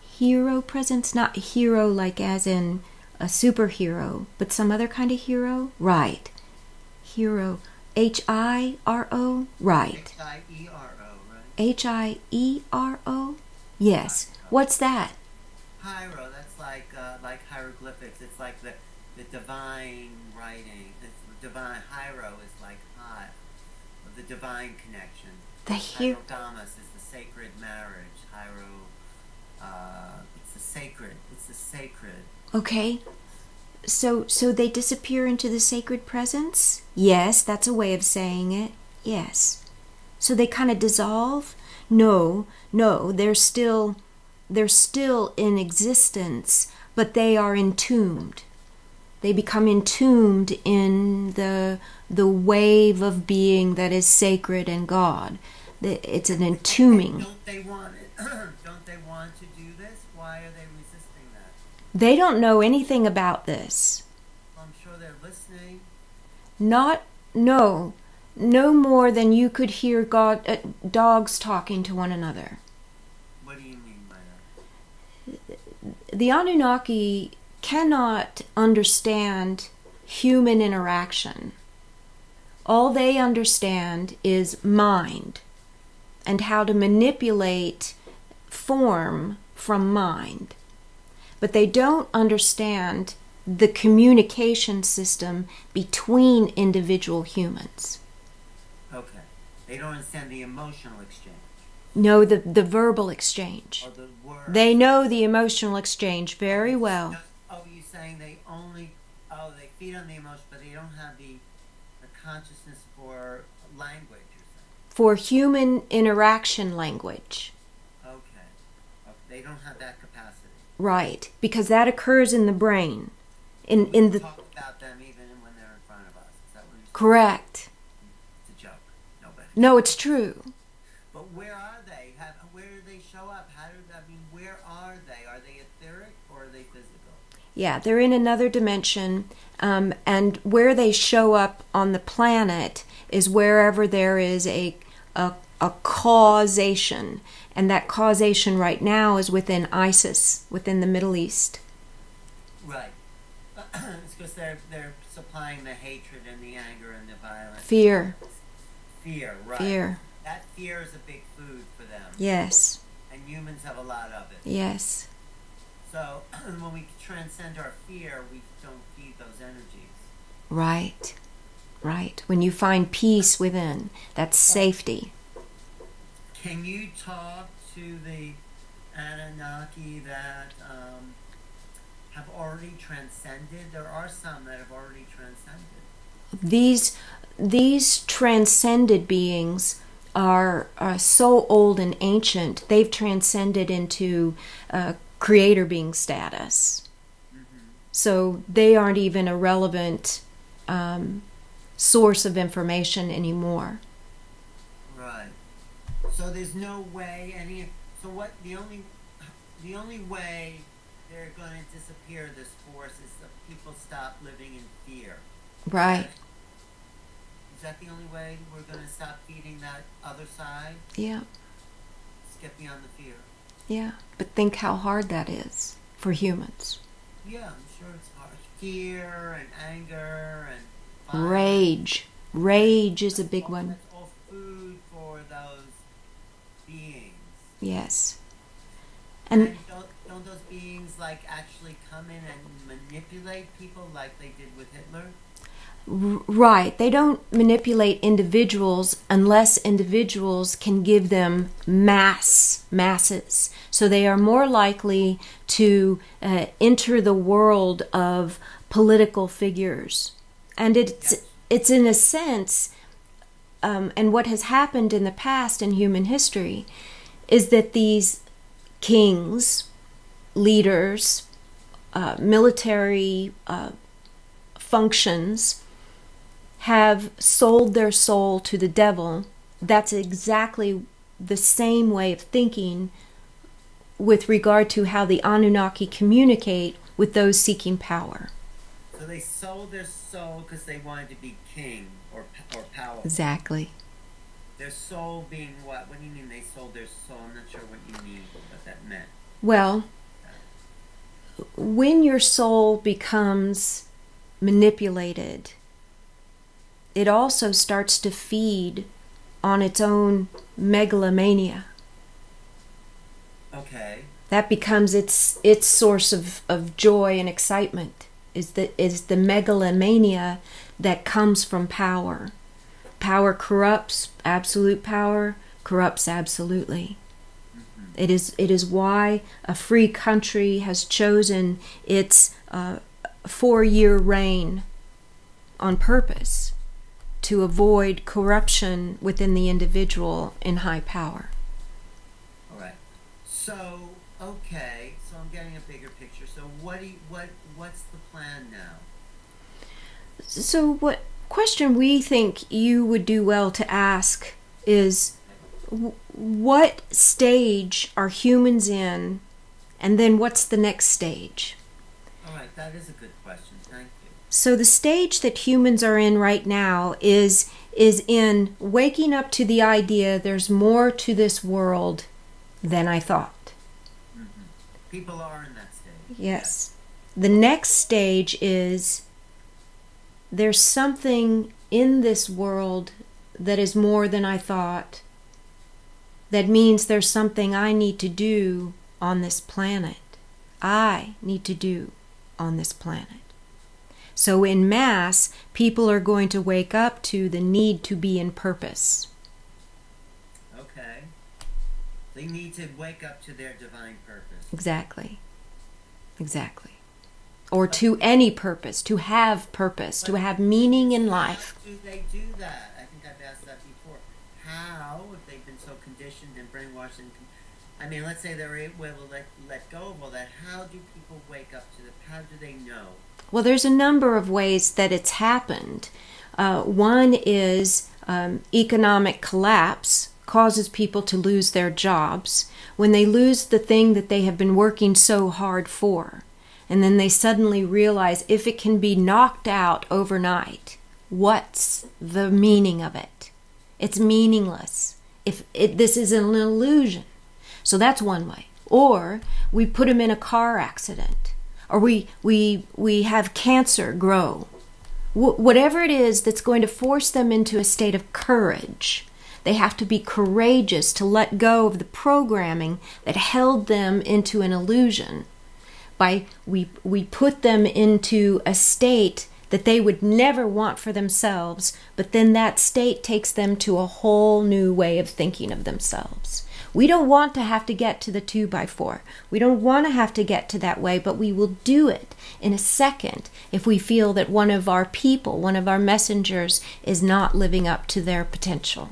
Hero presence, not hero like as in a superhero, but some other kind of hero? Right. Hero. H-I-R-O? Right. H-I-E-R-O, right? H-I-E-R-O? Yes. What's that? Hyro, that's like hieroglyphics. It's like the divine writing. It's divine. Hyro is like high, the divine connection. Hyrogamus is the sacred marriage. Hyro, it's the sacred. It's the sacred. Okay. So they disappear into the sacred presence? Yes, that's a way of saying it. Yes. So they kind of dissolve? No, they're still in existence, but they are entombed. They become entombed in the wave of being that is sacred and God. It's an entombing. Don't they want it? Don't they want to do this? Why are they resisting that? They don't know anything about this. I'm sure they're listening. No more than you could hear dogs talking to one another. What do you mean by that? The Anunnaki cannot understand human interaction. All they understand is mind and how to manipulate form from mind. But they don't understand the communication system between individual humans. Okay. They don't understand the emotional exchange. No, the verbal exchange. Or the words. They know the emotional exchange very well. Oh, you're saying they feed on the emotion, but they don't have the consciousness for language, you're saying? For human interaction language. Okay. They don't have that capacity. Right, because that occurs in the brain. We talk about them even when they're in front of us. Is that what you're saying? Correct. It's a joke. No, it's true. But where are they? Where do they show up? Where are they? Are they etheric or are they physical? Yeah, they're in another dimension, and where they show up on the planet is wherever there is a causation, and that causation right now is within ISIS, within the Middle East. Right. It's because they're supplying the hatred and the anger and the violence. Fear, right. Fear. That fear is a big food for them. Yes. And humans have a lot of it. Yes. So when we transcend our fear, we don't feed those energies. Right. When you find peace within, that's safety. Can you talk to the Anunnaki that have already transcended? There are some that have already transcended. These transcended beings are so old and ancient, they've transcended into creator being status. So they aren't even a relevant source of information anymore. Right. So there's no way so what the only way they're going to disappear this force is that people stop living in fear. Right. Is that the only way we're going to stop feeding that other side? Yeah. Let's get beyond the fear. Yeah. But think how hard that is for humans. Yeah, I'm sure it's hard. Fear and anger and fire. Rage. Rage is a big one. That's all food for those beings. Yes. And don't those beings like actually come in and manipulate people like they did with Hitler? Right. They don't manipulate individuals unless individuals can give them masses. So they are more likely to enter the world of political figures. And it's in a sense, and what has happened in the past in human history is that these kings, leaders, military functions have sold their soul to the devil. That's exactly the same way of thinking with regard to how the Anunnaki communicate with those seeking power. So they sold their soul because they wanted to be king or powerful. Exactly. Their soul being what? What do you mean they sold their soul? I'm not sure what you mean, what that meant. Well, when your soul becomes manipulated, it also starts to feed on its own megalomania. Okay. That becomes its source of joy and excitement, is the megalomania that comes from power. Power corrupts. Absolute power corrupts absolutely. It is why a free country has chosen its 4-year reign on purpose, to avoid corruption within the individual in high power. All right. So, okay. So I'm getting a bigger picture. So what's the plan now? So what question we think you would do well to ask is, what stage are humans in, and then what's the next stage? All right, that is a good question. Thank you. So the stage that humans are in right now is in waking up to the idea there's more to this world than I thought. Mm-hmm. People are in that stage. Yes. The next stage is there's something in this world that is more than I thought. That means there's something I need to do on this planet. I need to do on this planet. So in mass, people are going to wake up to the need to be in purpose. Okay. They need to wake up to their divine purpose. Exactly. Exactly. Or to any purpose, to have purpose, to have meaning in life. How do they do that? I think I've asked that before. How, if they've been so conditioned and brainwashed and I mean, let's say they're able to let go of all that. How do people wake up to how do they know? Well, there's a number of ways that it's happened. One is economic collapse causes people to lose their jobs. When they lose the thing that they have been working so hard for, and then they suddenly realize if it can be knocked out overnight, what's the meaning of it? It's meaningless. This is an illusion. So that's one way. Or we put them in a car accident, or we have cancer grow. Whatever it is that's going to force them into a state of courage, they have to be courageous to let go of the programming that held them into an illusion. We put them into a state that they would never want for themselves, but then that state takes them to a whole new way of thinking of themselves. We don't want to have to get to the 2x4. We don't want to have to get to that way, but we will do it in a second if we feel that one of our people, one of our messengers, is not living up to their potential.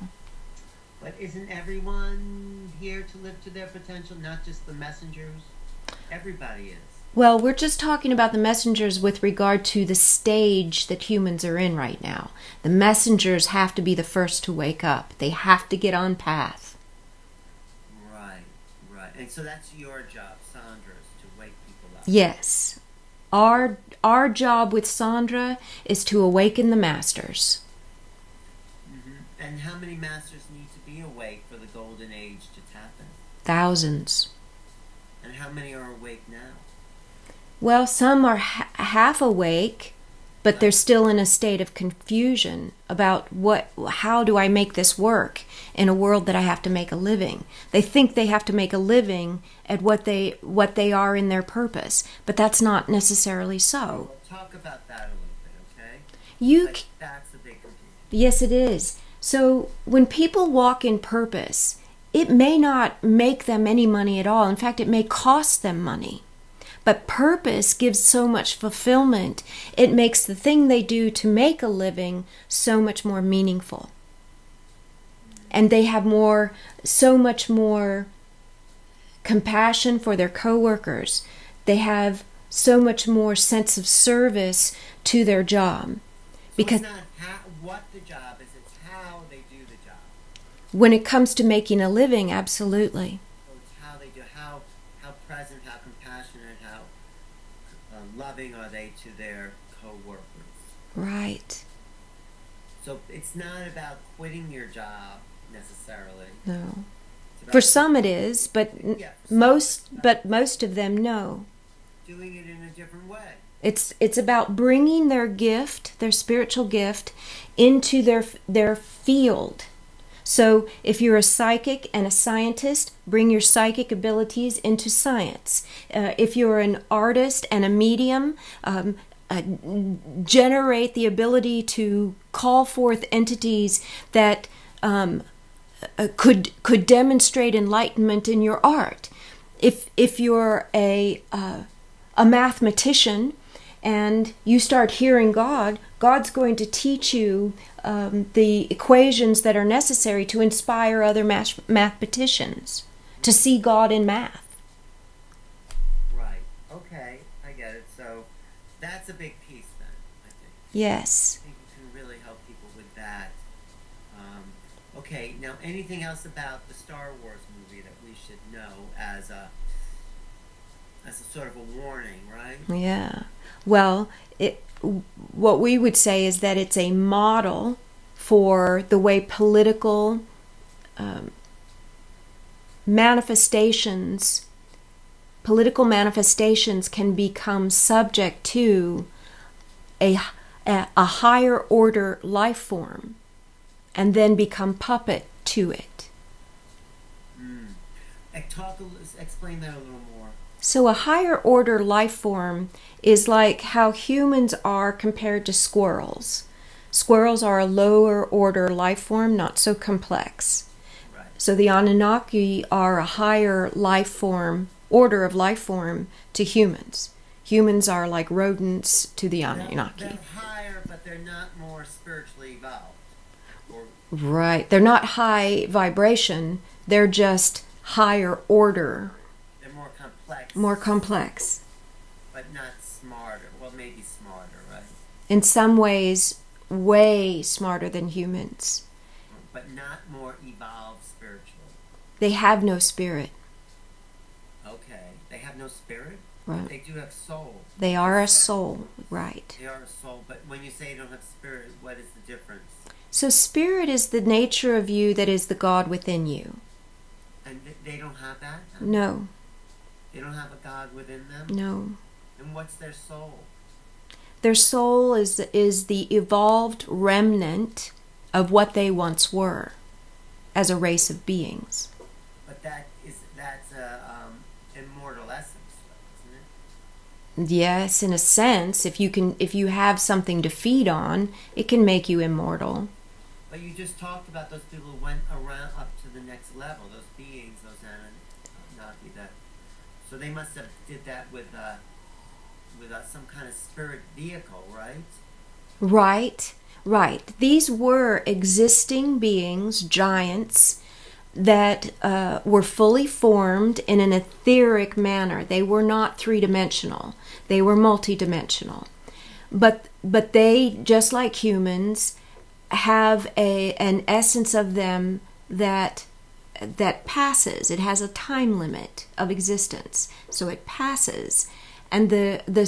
But isn't everyone here to live to their potential, not just the messengers? Everybody is. Well, we're just talking about the messengers with regard to the stage that humans are in right now. The messengers have to be the first to wake up. They have to get on path. Right, right. And so that's your job, Sondra's, to wake people up. Yes. Our job with Sondra is to awaken the masters. Mm-hmm. And how many masters need to be awake for the golden age to happen? Thousands. And how many are awake now? Well, some are half awake, but they're still in a state of confusion about how do I make this work in a world that I have to make a living. They think they have to make a living at what they are in their purpose, but that's not necessarily so. We'll talk about that a little bit, okay? That's the big confusion. Yes, it is. So when people walk in purpose, it may not make them any money at all. In fact, it may cost them money. But purpose gives so much fulfillment. It makes the thing they do to make a living so much more meaningful. And they have so much more compassion for their coworkers. They have so much more sense of service to their job. Because it's not what the job is, it's how they do the job. When it comes to making a living, absolutely. So it's how they do, how present, how compassionate, how loving are they to their co-workers. Right. So it's not about quitting your job necessarily. No. For some it is, but most of them no. Doing it in a different way. It's about bringing their gift, their spiritual gift, into their field. So if you're a psychic and a scientist, bring your psychic abilities into science. If you're an artist and a medium, generate the ability to call forth entities that could demonstrate enlightenment in your art. If you're a mathematician and you start hearing God's going to teach you the equations that are necessary to inspire other mathematicians to see God in math. Right. Okay, I get it. So that's a big piece then, I think. Yes. I think you can really help people with that. Okay, now anything else about the Star Wars movie that we should know as a sort of a warning, right? Yeah. Well, what we would say is that it's a model for the way political manifestations can become subject to a higher order life form and then become puppet to it. Explain that a little more. So a higher order life form is like how humans are compared to squirrels. Squirrels are a lower order life form, not so complex. Right. So the Anunnaki are a higher life form, order of life form to humans. Humans are like rodents to the Anunnaki. They're higher, but they're not more spiritually evolved. Right. They're not high vibration. They're just higher order. They're more complex. More complex. But not smarter. Well, maybe smarter, right? In some ways, way smarter than humans. But not more evolved spiritually. They have no spirit. Okay. They have no spirit? Right. They do have soul. They are a soul, right. They are a soul, but when you say you don't have spirit, what is the difference? So spirit is the nature of you that is the God within you. And they don't have that? No. They don't have a God within them? No. And what's their soul? Their soul is the evolved remnant of what they once were as a race of beings. But that's immortal essence, isn't it? Yes, in a sense, if you have something to feed on, it can make you immortal. But you just talked about those people who went around up to the next level, those beings, those Anunnaki. So they must have did that with some kind of spirit vehicle, right? Right, right. These were existing beings, giants, that were fully formed in an etheric manner. They were not three-dimensional. They were multi-dimensional. But they, just like humans, have an essence of them that passes. It has a time limit of existence, so it passes. And the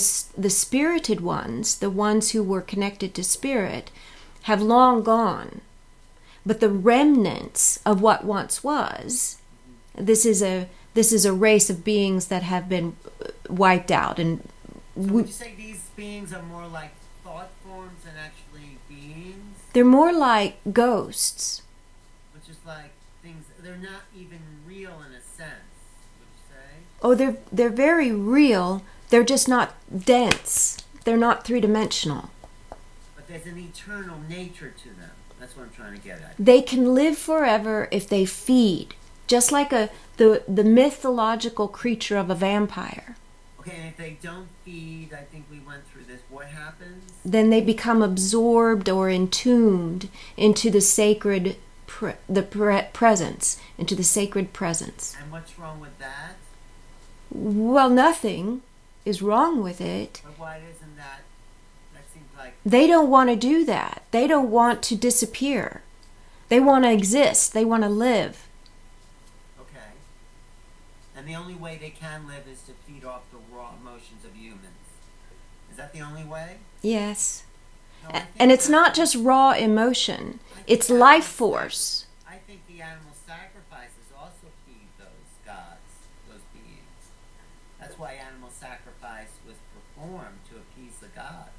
spirited ones, the ones who were connected to spirit, have long gone. But the remnants of what once was, this is a race of beings that have been wiped out. And so would you say these beings are more like thought forms than actually beings? They're more like ghosts. Which is like things, they're not even real in a sense, would you say? Oh, they're very real. They're just not dense. They're not three-dimensional. But there's an eternal nature to them. That's what I'm trying to get at. They can live forever if they feed, just like the mythological creature of a vampire. Okay, and if they don't feed, I think we went through this, what happens? Then they become absorbed or entombed into the sacred presence, into the sacred presence. And what's wrong with that? Well, nothing is wrong with it. But why isn't that? That seems like... They don't want to do that. They don't want to disappear. They want to exist. They want to live. Okay. And the only way they can live is to feed off the raw emotions of humans. Is that the only way? Yes. No, and it's not just raw emotion. It's life force. I think the animal sacrifices also feed those gods, those beings. That's why animal sacrifice was performed, to appease the gods,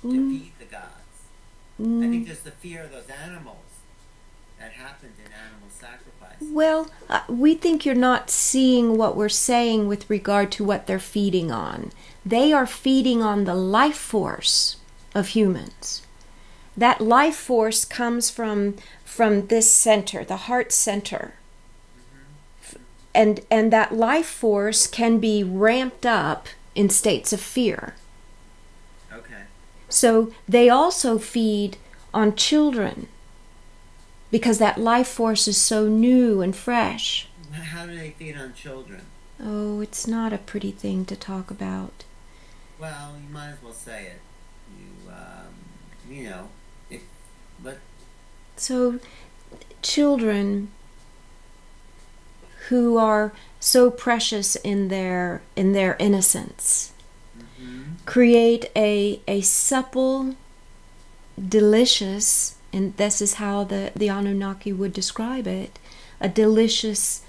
to feed the gods. I think there's the fear of those animals that happened in animal sacrifice. Well, we think you're not seeing what we're saying with regard to what they're feeding on. They are feeding on the life force of humans. That life force comes from this center, the heart center. And that life force can be ramped up in states of fear. Okay. So they also feed on children because that life force is so new and fresh. How do they feed on children? Oh, it's not a pretty thing to talk about. Well, you might as well say it. You know, So, children who are so precious in their innocence create a supple, delicious, and this is how the Anunnaki would describe it, a delicious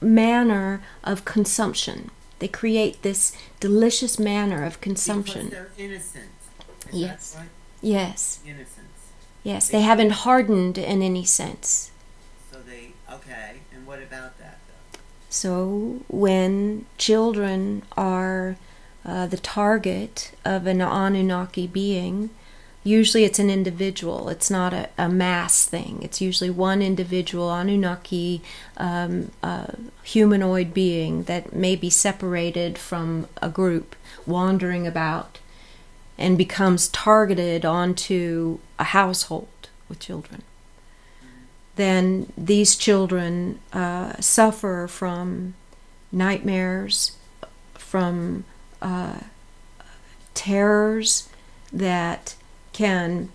manner of consumption. They create this delicious manner of consumption. Because they're innocent. Is Yes. that right? Yes. Innocence. Yes, they haven't hardened in any sense. So they, okay, and what about that though? So when children are the target of an Anunnaki being, usually it's an individual. It's not a mass thing. It's usually one individual Anunnaki humanoid being that may be separated from a group, wandering about, and becomes targeted onto a household with children. Then these children suffer from nightmares, from terrors that can...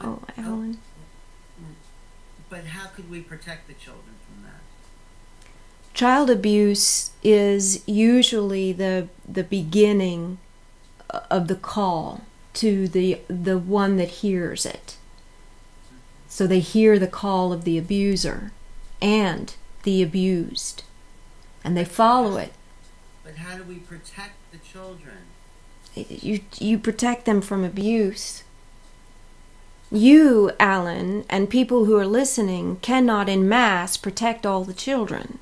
Oh, Alan. But how could we protect the children from that? Child abuse is usually the beginning of the call to the one that hears it. So they hear the call of the abuser and the abused, and they follow it. But how do we protect the children? You protect them from abuse. You, Alan, and people who are listening cannot en masse protect all the children.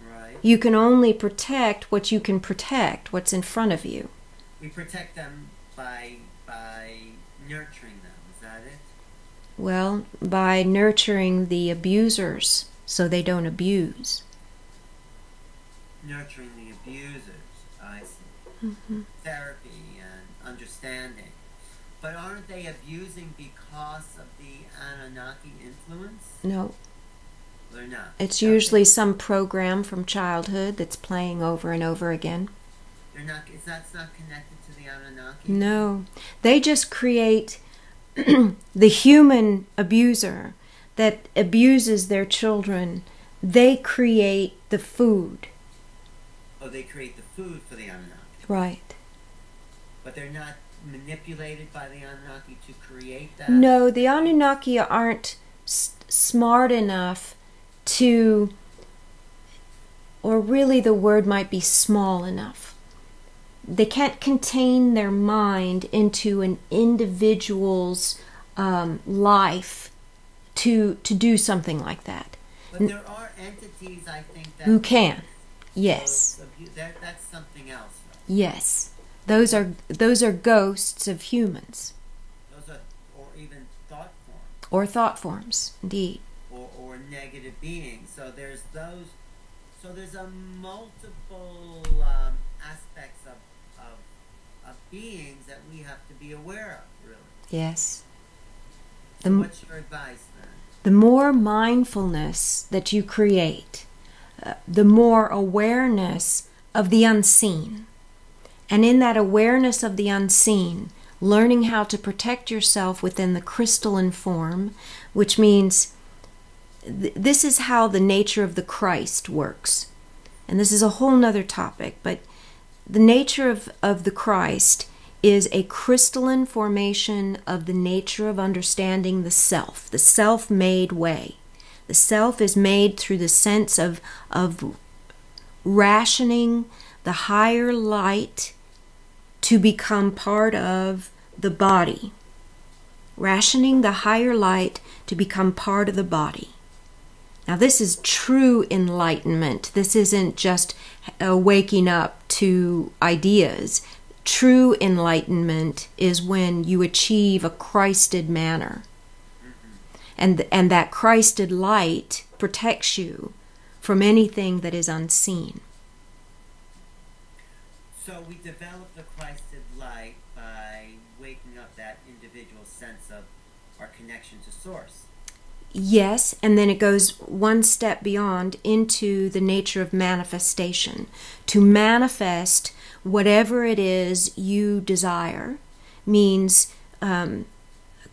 Right. You can only protect what you can protect, what's in front of you. We protect them by nurturing them, is that it? Well, by nurturing the abusers so they don't abuse. Nurturing the abusers, I see. therapy and understanding. But aren't they abusing because of the Anunnaki influence? No. They're not. It's usually some program from childhood that's playing over and over again. They're not. It's not connected to the Anunnaki. No. They just create the human abuser that abuses their children. They create the food. Oh, they create the food for the Anunnaki. Right. But they're not manipulated by the Anunnaki to create that? No, the Anunnaki aren't smart enough to, or really the word might be small enough. They can't contain their mind into an individual's life to do something like that. But there are entities, I think, that... Who can, yes. That's something else, though. Yes. Those are ghosts of humans. Those are, or even thought forms. Or thought forms, indeed. Or negative beings. So there's those. So there's a multiple aspects of beings that we have to be aware of, really. Yes. So what's your advice then? The more mindfulness that you create, the more awareness of the unseen. And in that awareness of the unseen, learning how to protect yourself within the crystalline form, which means this is how the nature of the Christ works. And this is a whole nother topic, but the nature of the Christ is a crystalline formation of the nature of understanding the self-made way. The self is made through the sense of rationing the higher light to become part of the body. Rationing the higher light to become part of the body. Now this is true enlightenment. This isn't just waking up to ideas. True enlightenment is when you achieve a Christed manner. And that Christed light protects you from anything that is unseen. So we develop the Christed light by waking up that individual sense of our connection to Source. Yes, and then it goes one step beyond into the nature of manifestation. To manifest whatever it is you desire means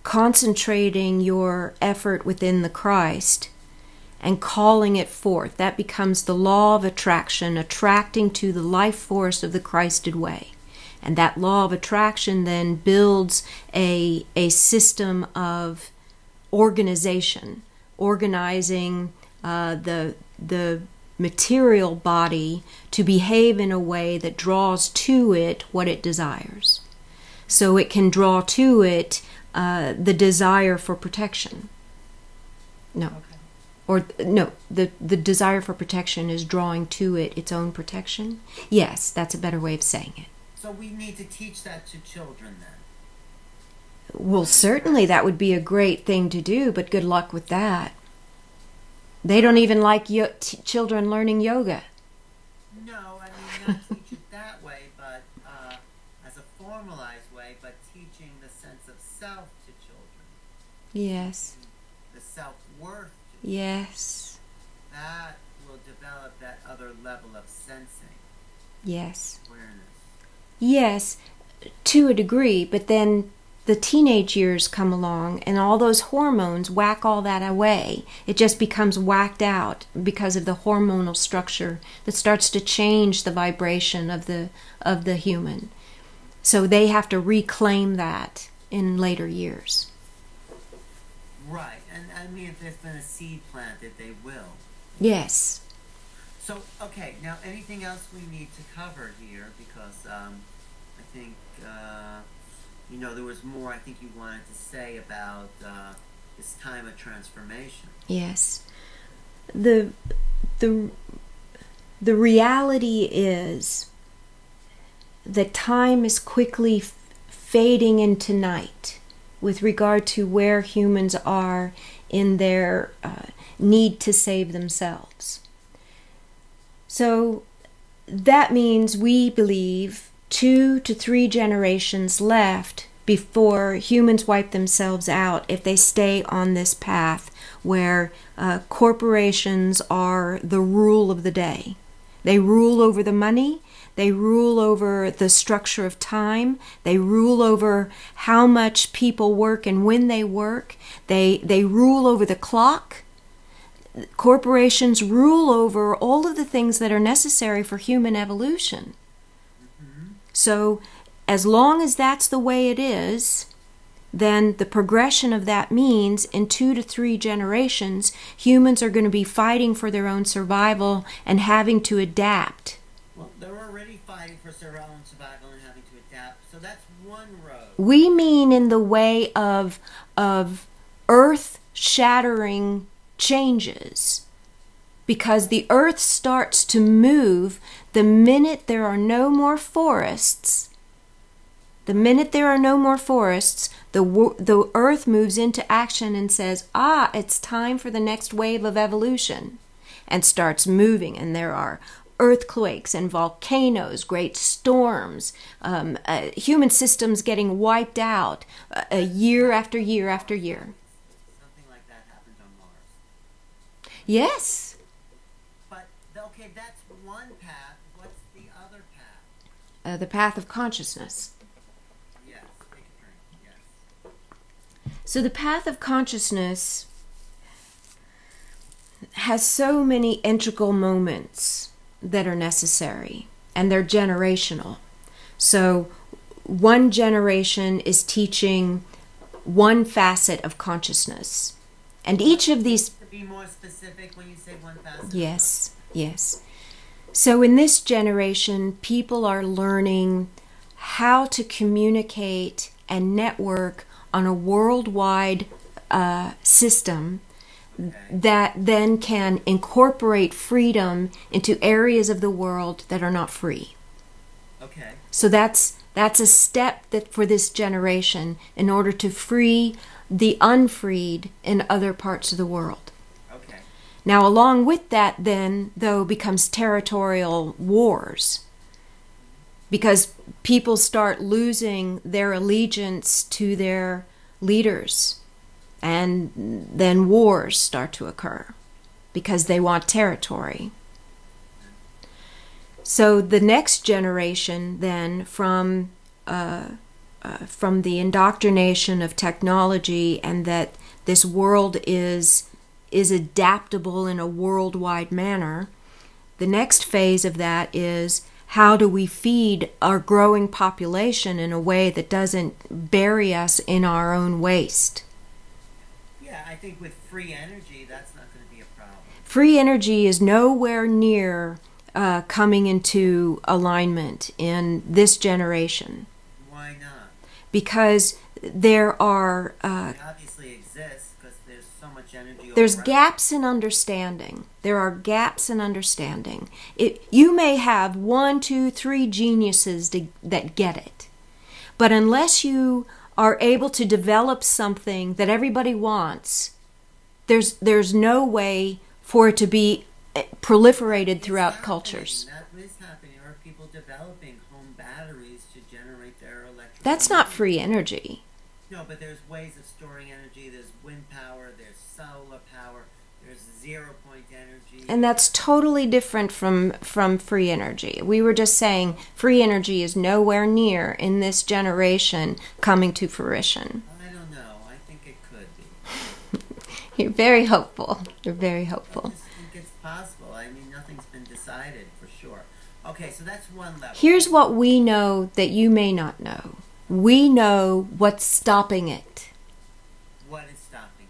concentrating your effort within the Christ and calling it forth. That becomes the law of attraction, attracting to the life force of the Christed way. And that law of attraction then builds a system of organization, organizing the material body to behave in a way that draws to it what it desires. So it can draw to it the desire for protection. No. Okay. Or no, the desire for protection is drawing to it its own protection. Yes, that's a better way of saying it. So we need to teach that to children then. Well, certainly that would be a great thing to do, but good luck with that. They don't even like children learning yoga. No, I mean not teach it that way, but as a formalized way, but teaching the sense of self to children. Yes. The self-worth. Yes. That will develop that other level of sensing. Yes. Awareness. Yes, to a degree, but then the teenage years come along and all those hormones whack all that away. It just becomes whacked out because of the hormonal structure that starts to change the vibration of the human. So they have to reclaim that in later years. Right, and I mean if there's been a seed planted, they will. Yes. So, okay, now anything else we need to cover here? Because I think, there was more I think you wanted to say about this time of transformation. Yes. The reality is that time is quickly fading into night with regard to where humans are in their need to save themselves. So that means we believe 2 to 3 generations left before humans wipe themselves out if they stay on this path where corporations are the rule of the day. They rule over the money, they rule over the structure of time, they rule over how much people work and when they work, they rule over the clock. Corporations rule over all of the things that are necessary for human evolution. So as long as that's the way it is, then the progression of that means in 2 to 3 generations, humans are going to be fighting for their own survival and having to adapt. Well, they're already fighting for their own survival and having to adapt, so that's one road. We mean in the way of earth-shattering changes, because the earth starts to move the minute there are no more forests. The minute there are no more forests, the earth moves into action and says, it's time for the next wave of evolution, and starts moving. And there are earthquakes and volcanoes, great storms, human systems getting wiped out year after year after year. Something like that happened on Mars. Yes. But, okay, that's one path. What's the other path? The path of consciousness. Yes, take a drink, yes. So the path of consciousness has so many integral moments that are necessary, and they're generational. So one generation is teaching one facet of consciousness, and each of these... To be more specific when you say one facet. Yes, yes. So in this generation, people are learning how to communicate and network on a worldwide system that then can incorporate freedom into areas of the world that are not free. Okay. So that's a step that for this generation in order to free the unfreed in other parts of the world. Okay. Now, along with that, then, though, becomes territorial wars, because people start losing their allegiance to their leaders, and then wars start to occur because they want territory. So the next generation, then, from the indoctrination of technology and that this world is adaptable in a worldwide manner, the next phase of that is how do we feed our growing population in a way that doesn't bury us in our own waste? Yeah, I think with free energy, that's not going to be a problem. Free energy is nowhere near coming into alignment in this generation. Why not? Because there are... it obviously exists because there's so much energy. There's gaps in understanding. There are gaps in understanding. You may have 1, 2, 3 geniuses that get it. But unless you are able to develop something that everybody wants, there's no way for it to be proliferated throughout cultures. That is happening. There are people developing home batteries to generate their electricity. That's not free energy. No, but there's ways of storing energy. There's wind power, there's solar power, there's zero-point energy. And that's totally different from free energy. We were just saying free energy is nowhere near in this generation coming to fruition. I don't know. I think it could be. You're very hopeful. You're very hopeful. I just think it's possible. I mean, nothing's been decided for sure. Okay, so that's one level. Here's what we know that you may not know. We know what's stopping it. What is stopping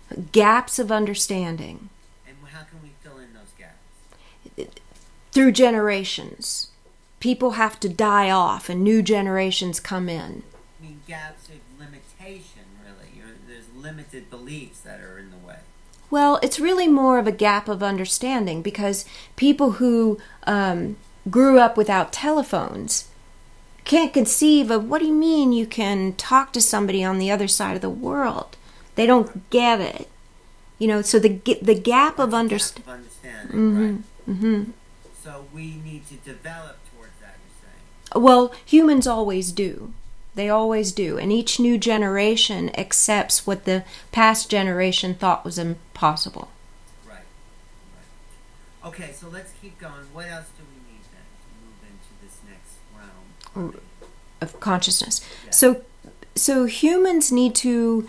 it? Gaps of understanding. And how can we fill in those gaps? Through generations. People have to die off and new generations come in. I mean, gaps of limitation, really. There's limited beliefs that are in the way. Well, it's really more of a gap of understanding because people who grew up without telephones can't conceive of what do you mean you can talk to somebody on the other side of the world. They don't get it. You know, so the gap of understanding. Right. So we need to develop towards that, you're saying? Well, humans always do. They always do. And each new generation accepts what the past generation thought was impossible. Right. Right. Okay, so let's keep going. What else do we need then to move into this next realm of consciousness? Yeah. So humans need to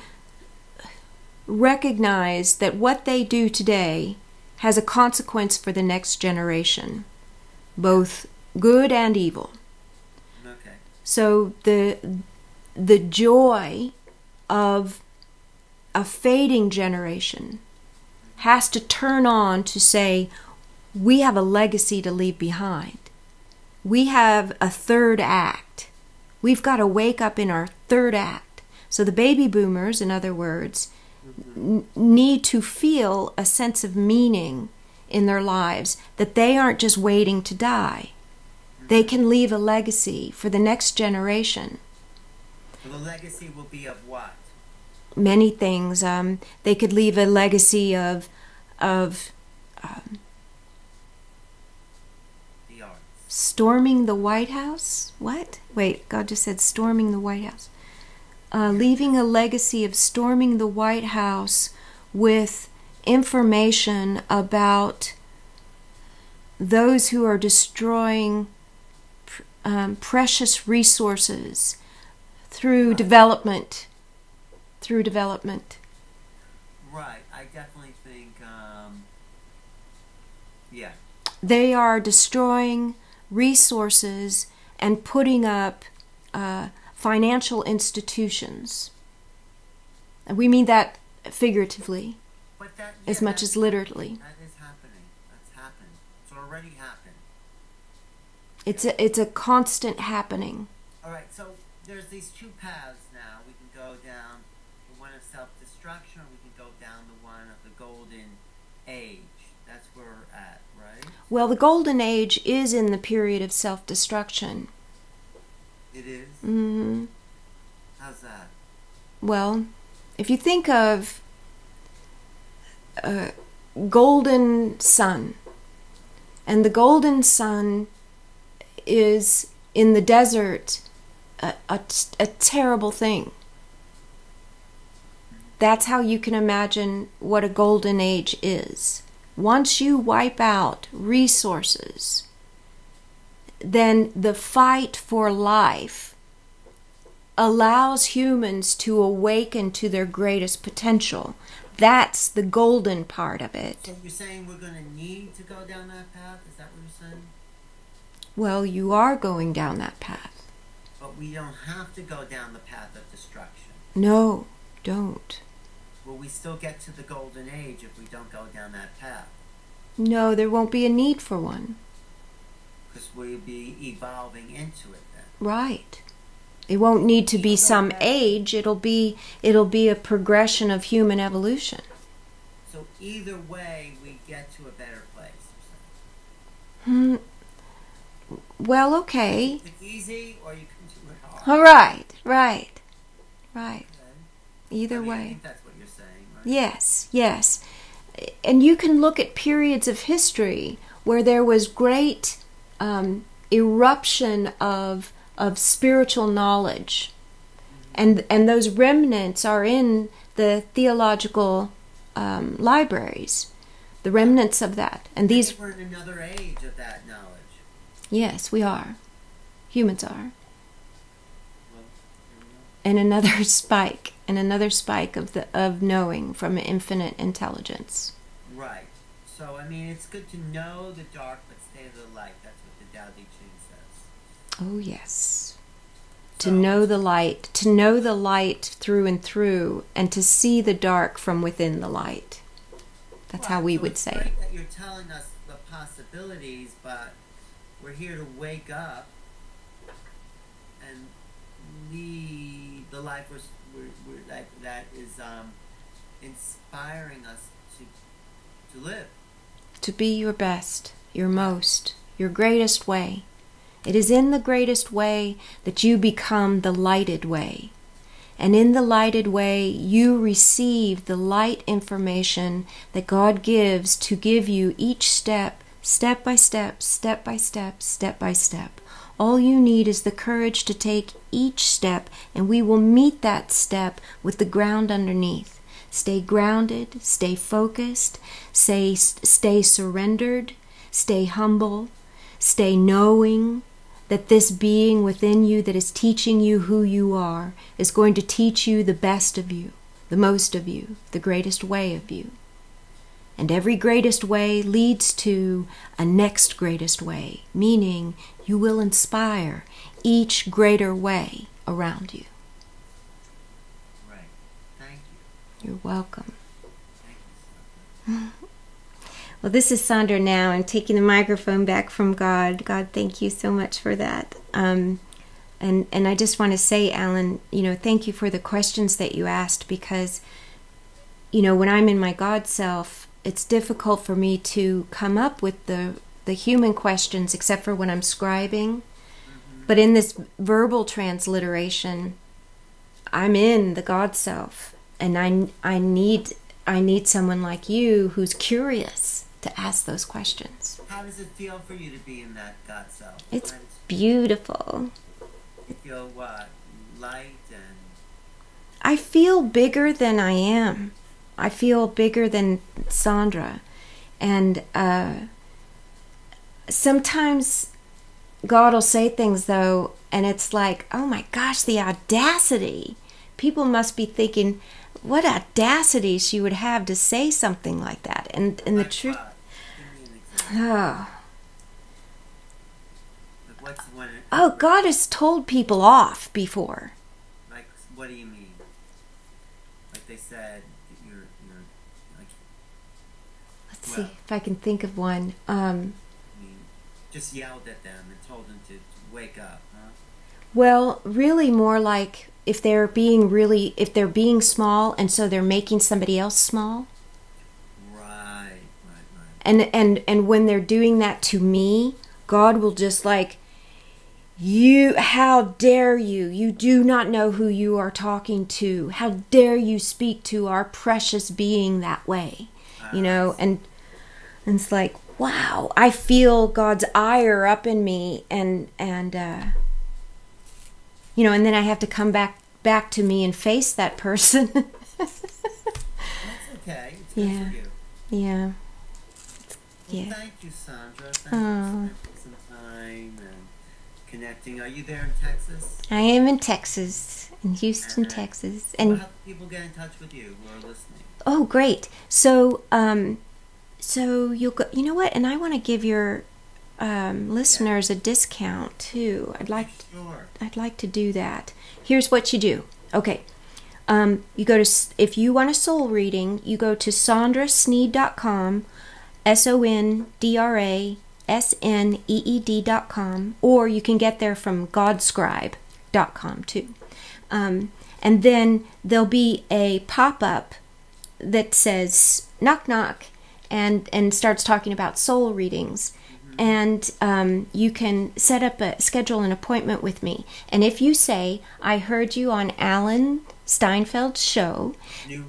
recognize that what they do today has a consequence for the next generation, both good and evil. Okay. So the joy of a fading generation has to turn on to say, we have a legacy to leave behind. We have a third act. We've got to wake up in our third act. So the baby boomers, in other words, need to feel a sense of meaning in their lives, that they aren't just waiting to die. They can leave a legacy for the next generation. Well, the legacy will be of what? Many things. They could leave a legacy of The arts. storming the White House. What? Wait, God just said storming the White House. Leaving a legacy of storming the White House with information about those who are destroying precious resources through development. Right. I definitely think, yeah. They are destroying resources and putting up financial institutions. And we mean that figuratively, But that, as much as literally. That is happening. That's happened. It's already happened. It's a constant happening. All right, so there's these two paths now. We can go down the one of self-destruction, or we can go down the one of the golden age. That's where we're at, right? Well, the golden age is in the period of self-destruction. It is? Mm-hmm. How's that? Well, if you think of a golden sun, and the golden sun is in the desert a terrible thing. That's how you can imagine what a golden age is. Once you wipe out resources, then the fight for life allows humans to awaken to their greatest potential. That's the golden part of it. So you're saying we're going to need to go down that path? Is that what you're saying? Well, you are going down that path. But we don't have to go down the path of destruction. No, don't. Will we still get to the golden age if we don't go down that path? No, there won't be a need for one. Because we'll be evolving into it then. Right. It won't need to be some age. It'll be a progression of human evolution. So either way, we get to a better place. Well, okay. It's easy, or you can do it hard. All right. Okay. Either I way. think that's what you're saying, right? Yes. And you can look at periods of history where there was great eruption of spiritual knowledge, and those remnants are in the theological libraries, the remnants of that. And these we're in another age of that knowledge. Yes, we are. Humans are. Well, And another spike of knowing from infinite intelligence. right. So I mean, it's good to know the dark, but stay to the light. That's what the Tao Te Ching says. Oh yes. So, To know the light through and through, and to see the dark from within the light. That's how we would say it. It's great that you're telling us the possibilities, but we're here to wake up and lead the life that is inspiring us to live. To be your best, your most, your greatest way. It is in the greatest way that you become the lighted way. And in the lighted way, you receive the light information that God gives to give you each step by step, step by step, All you need is the courage to take each step, and we will meet that step with the ground underneath. Stay grounded, stay focused, stay surrendered, stay humble, stay knowing that this being within you that is teaching you who you are is going to teach you the best of you, the most of you, the greatest way of you. And every greatest way leads to a next greatest way, meaning you will inspire each greater way around you. Right. Thank you. You're welcome. Thank you, Sondra. Well, this is Sondra now. I'm taking the microphone back from God. God, thank you so much for that. And I just want to say, Alan, thank you for the questions that you asked, because, when I'm in my God self, it's difficult for me to come up with the human questions, except for when I'm scribing. Mm-hmm. But in this verbal transliteration, I'm in the God self, and I need someone like you who's curious to ask those questions. How does it feel for you to be in that God self? It's beautiful. You feel what? Light and... I feel bigger than I am. I feel bigger than Sondra. And sometimes God will say things, though, and it's like, oh my gosh, the audacity. People must be thinking, what audacity she would have to say something like that. And the truth... Oh. What's one? Oh, God has told people off before. Like, what do you mean? Like they said, you're like... Let's see if I can think of one. I mean, just yelled at them and told them to wake up, huh? Well, really more like if they're being small, and so they're making somebody else small. Right. And when they're doing that to me, God will just like, how dare you? You do not know who you are talking to. How dare you speak to our precious being that way? And it's like, wow, I feel God's ire up in me, and and then I have to come back to me and face that person. That's okay. It's good for you. Yeah. Well, thank you, Sondra. Thank you for spending some time and connecting. Are you there in Texas? I am in Texas, in Houston, Texas. And how can people get in touch with you who are listening? Oh, great. So you'll go. You know what? And I want to give your listeners a discount too. I'd like to do that. Here's what you do. Okay. You go to, if you want a soul reading, you go to sondrasneed.com, sondrasneed.com, or you can get there from Godscribe.com too. And then there'll be a pop-up that says knock knock and starts talking about soul readings. And you can schedule an appointment with me. And if you say, I heard you on Alan Steinfeld's show, New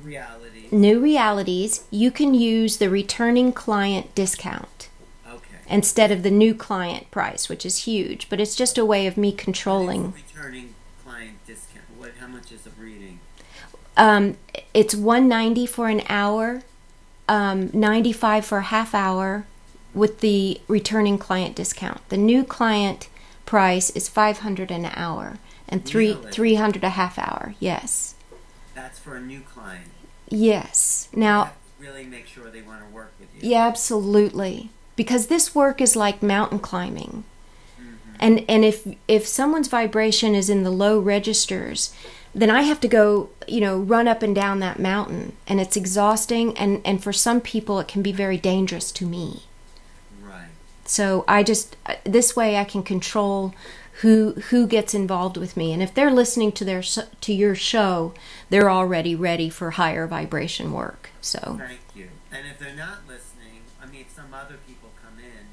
Realities, you can use the returning client discount. Okay. Instead of the new client price, which is huge. But it's just a way of me controlling. Returning client discount. How much is a reading? It's $190 for an hour, $95 for a half hour, with the returning client discount. The new client price is $500 an hour and $300 a half hour. Yes. That's for a new client. Yes. Now, you have to really make sure they want to work with you. Yeah, absolutely. Because this work is like mountain climbing. Mm-hmm. And if someone's vibration is in the low registers, then I have to go, run up and down that mountain, and it's exhausting, and for some people it can be very dangerous to me. So this way I can control who gets involved with me. And if they're listening to your show, they're already ready for higher vibration work. So thank you. And if they're not listening, if some other people come in,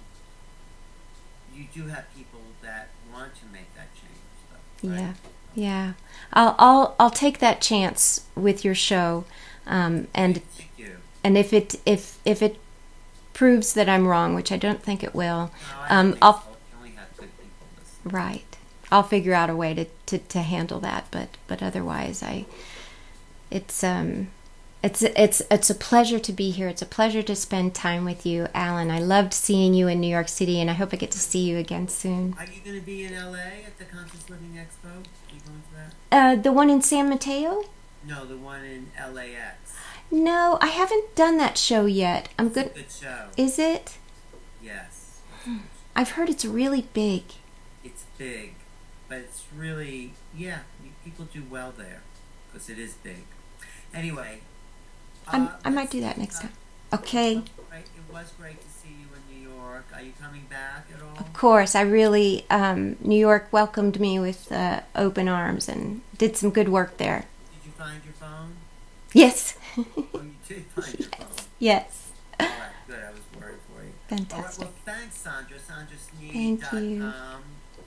you do have people that want to make that change, though, right? Yeah. I'll take that chance with your show. And thank you. And if it proves that I'm wrong, which I don't think it will, No, I don't think so. You only have good people listening. Right. I'll figure out a way to handle that, but otherwise it's a pleasure to be here. It's a pleasure to spend time with you, Alan. I loved seeing you in New York City, and I hope I get to see you again soon. Are you going to be in LA at the Conscious Living Expo? Are you going to that? The one in San Mateo? No, the one in LAX. No, I haven't done that show yet. It's a good show. Is it? Yes. I've heard it's really big. It's big, but it's really, yeah, people do well there because it is big. Anyway. I might do that next time. Okay. It was great to see you in New York. Are you coming back at all? Of course. I really, New York welcomed me with open arms and did some good work there. Did you find your phone? Yes. Oh, you did find your phone? Yes. All right, good. I was worried for you. Fantastic. All right, well, thanks, Sondra. Thank you. SondraSneed.com,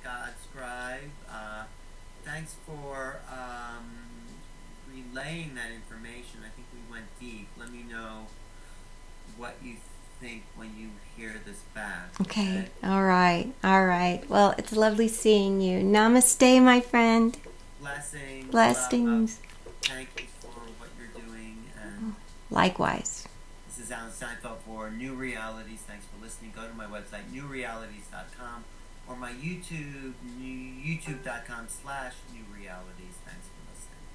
Godscribe. Thanks for relaying that information. I think we went deep. Let me know what you think when you hear this back. Okay. All right. Well, it's lovely seeing you. Namaste, my friend. Blessings. Blessings. Thank you for what you're doing. And likewise. this is Alan Steinfeld for New Realities. Thanks for listening. Go to my website, newrealities.com, or my YouTube, youtube.com/newrealities. Thanks for listening.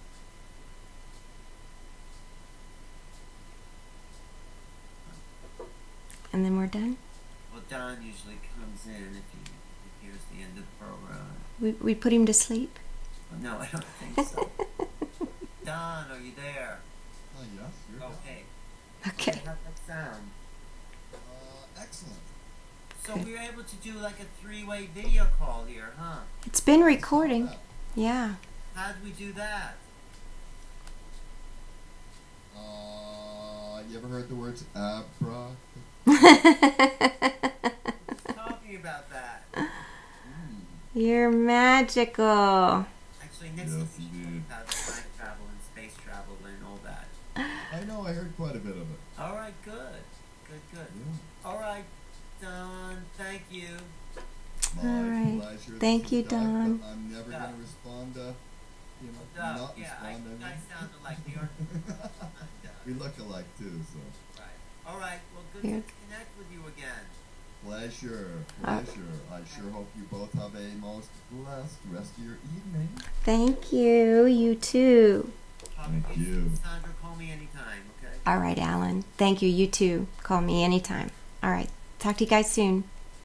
And then we're done? Well, Don usually comes in if he hears the end of the program. We put him to sleep? Well, no, I don't think so. Don, are you there? Yes, you're Okay. Okay. How'd that sound? Excellent. So Good. we were able to do like a three-way video call here, huh? It's been recording. Yeah. How'd we do that? You ever heard the words abra? Talking about that. You're magical. Actually, next Yes, week we indeed. talk about time travel and space travel and all that. I know, I heard quite a bit of it. All right, good. Yeah. All right, Don, thank you. My All right. pleasure. Thank This you, is Doug, Don. but I'm never going to respond to, not Yeah, respond to you guys sounded like the We look alike too, so. Right. All right, well, good Here. to connect with you again. Pleasure. I sure hope you both have a most blessed rest of your evening. Thank you. You too. Talk Thank to you. soon. Sandra, call me anytime, okay? All right, Alan. Thank you. You too. Call me anytime. All right. Talk to you guys soon.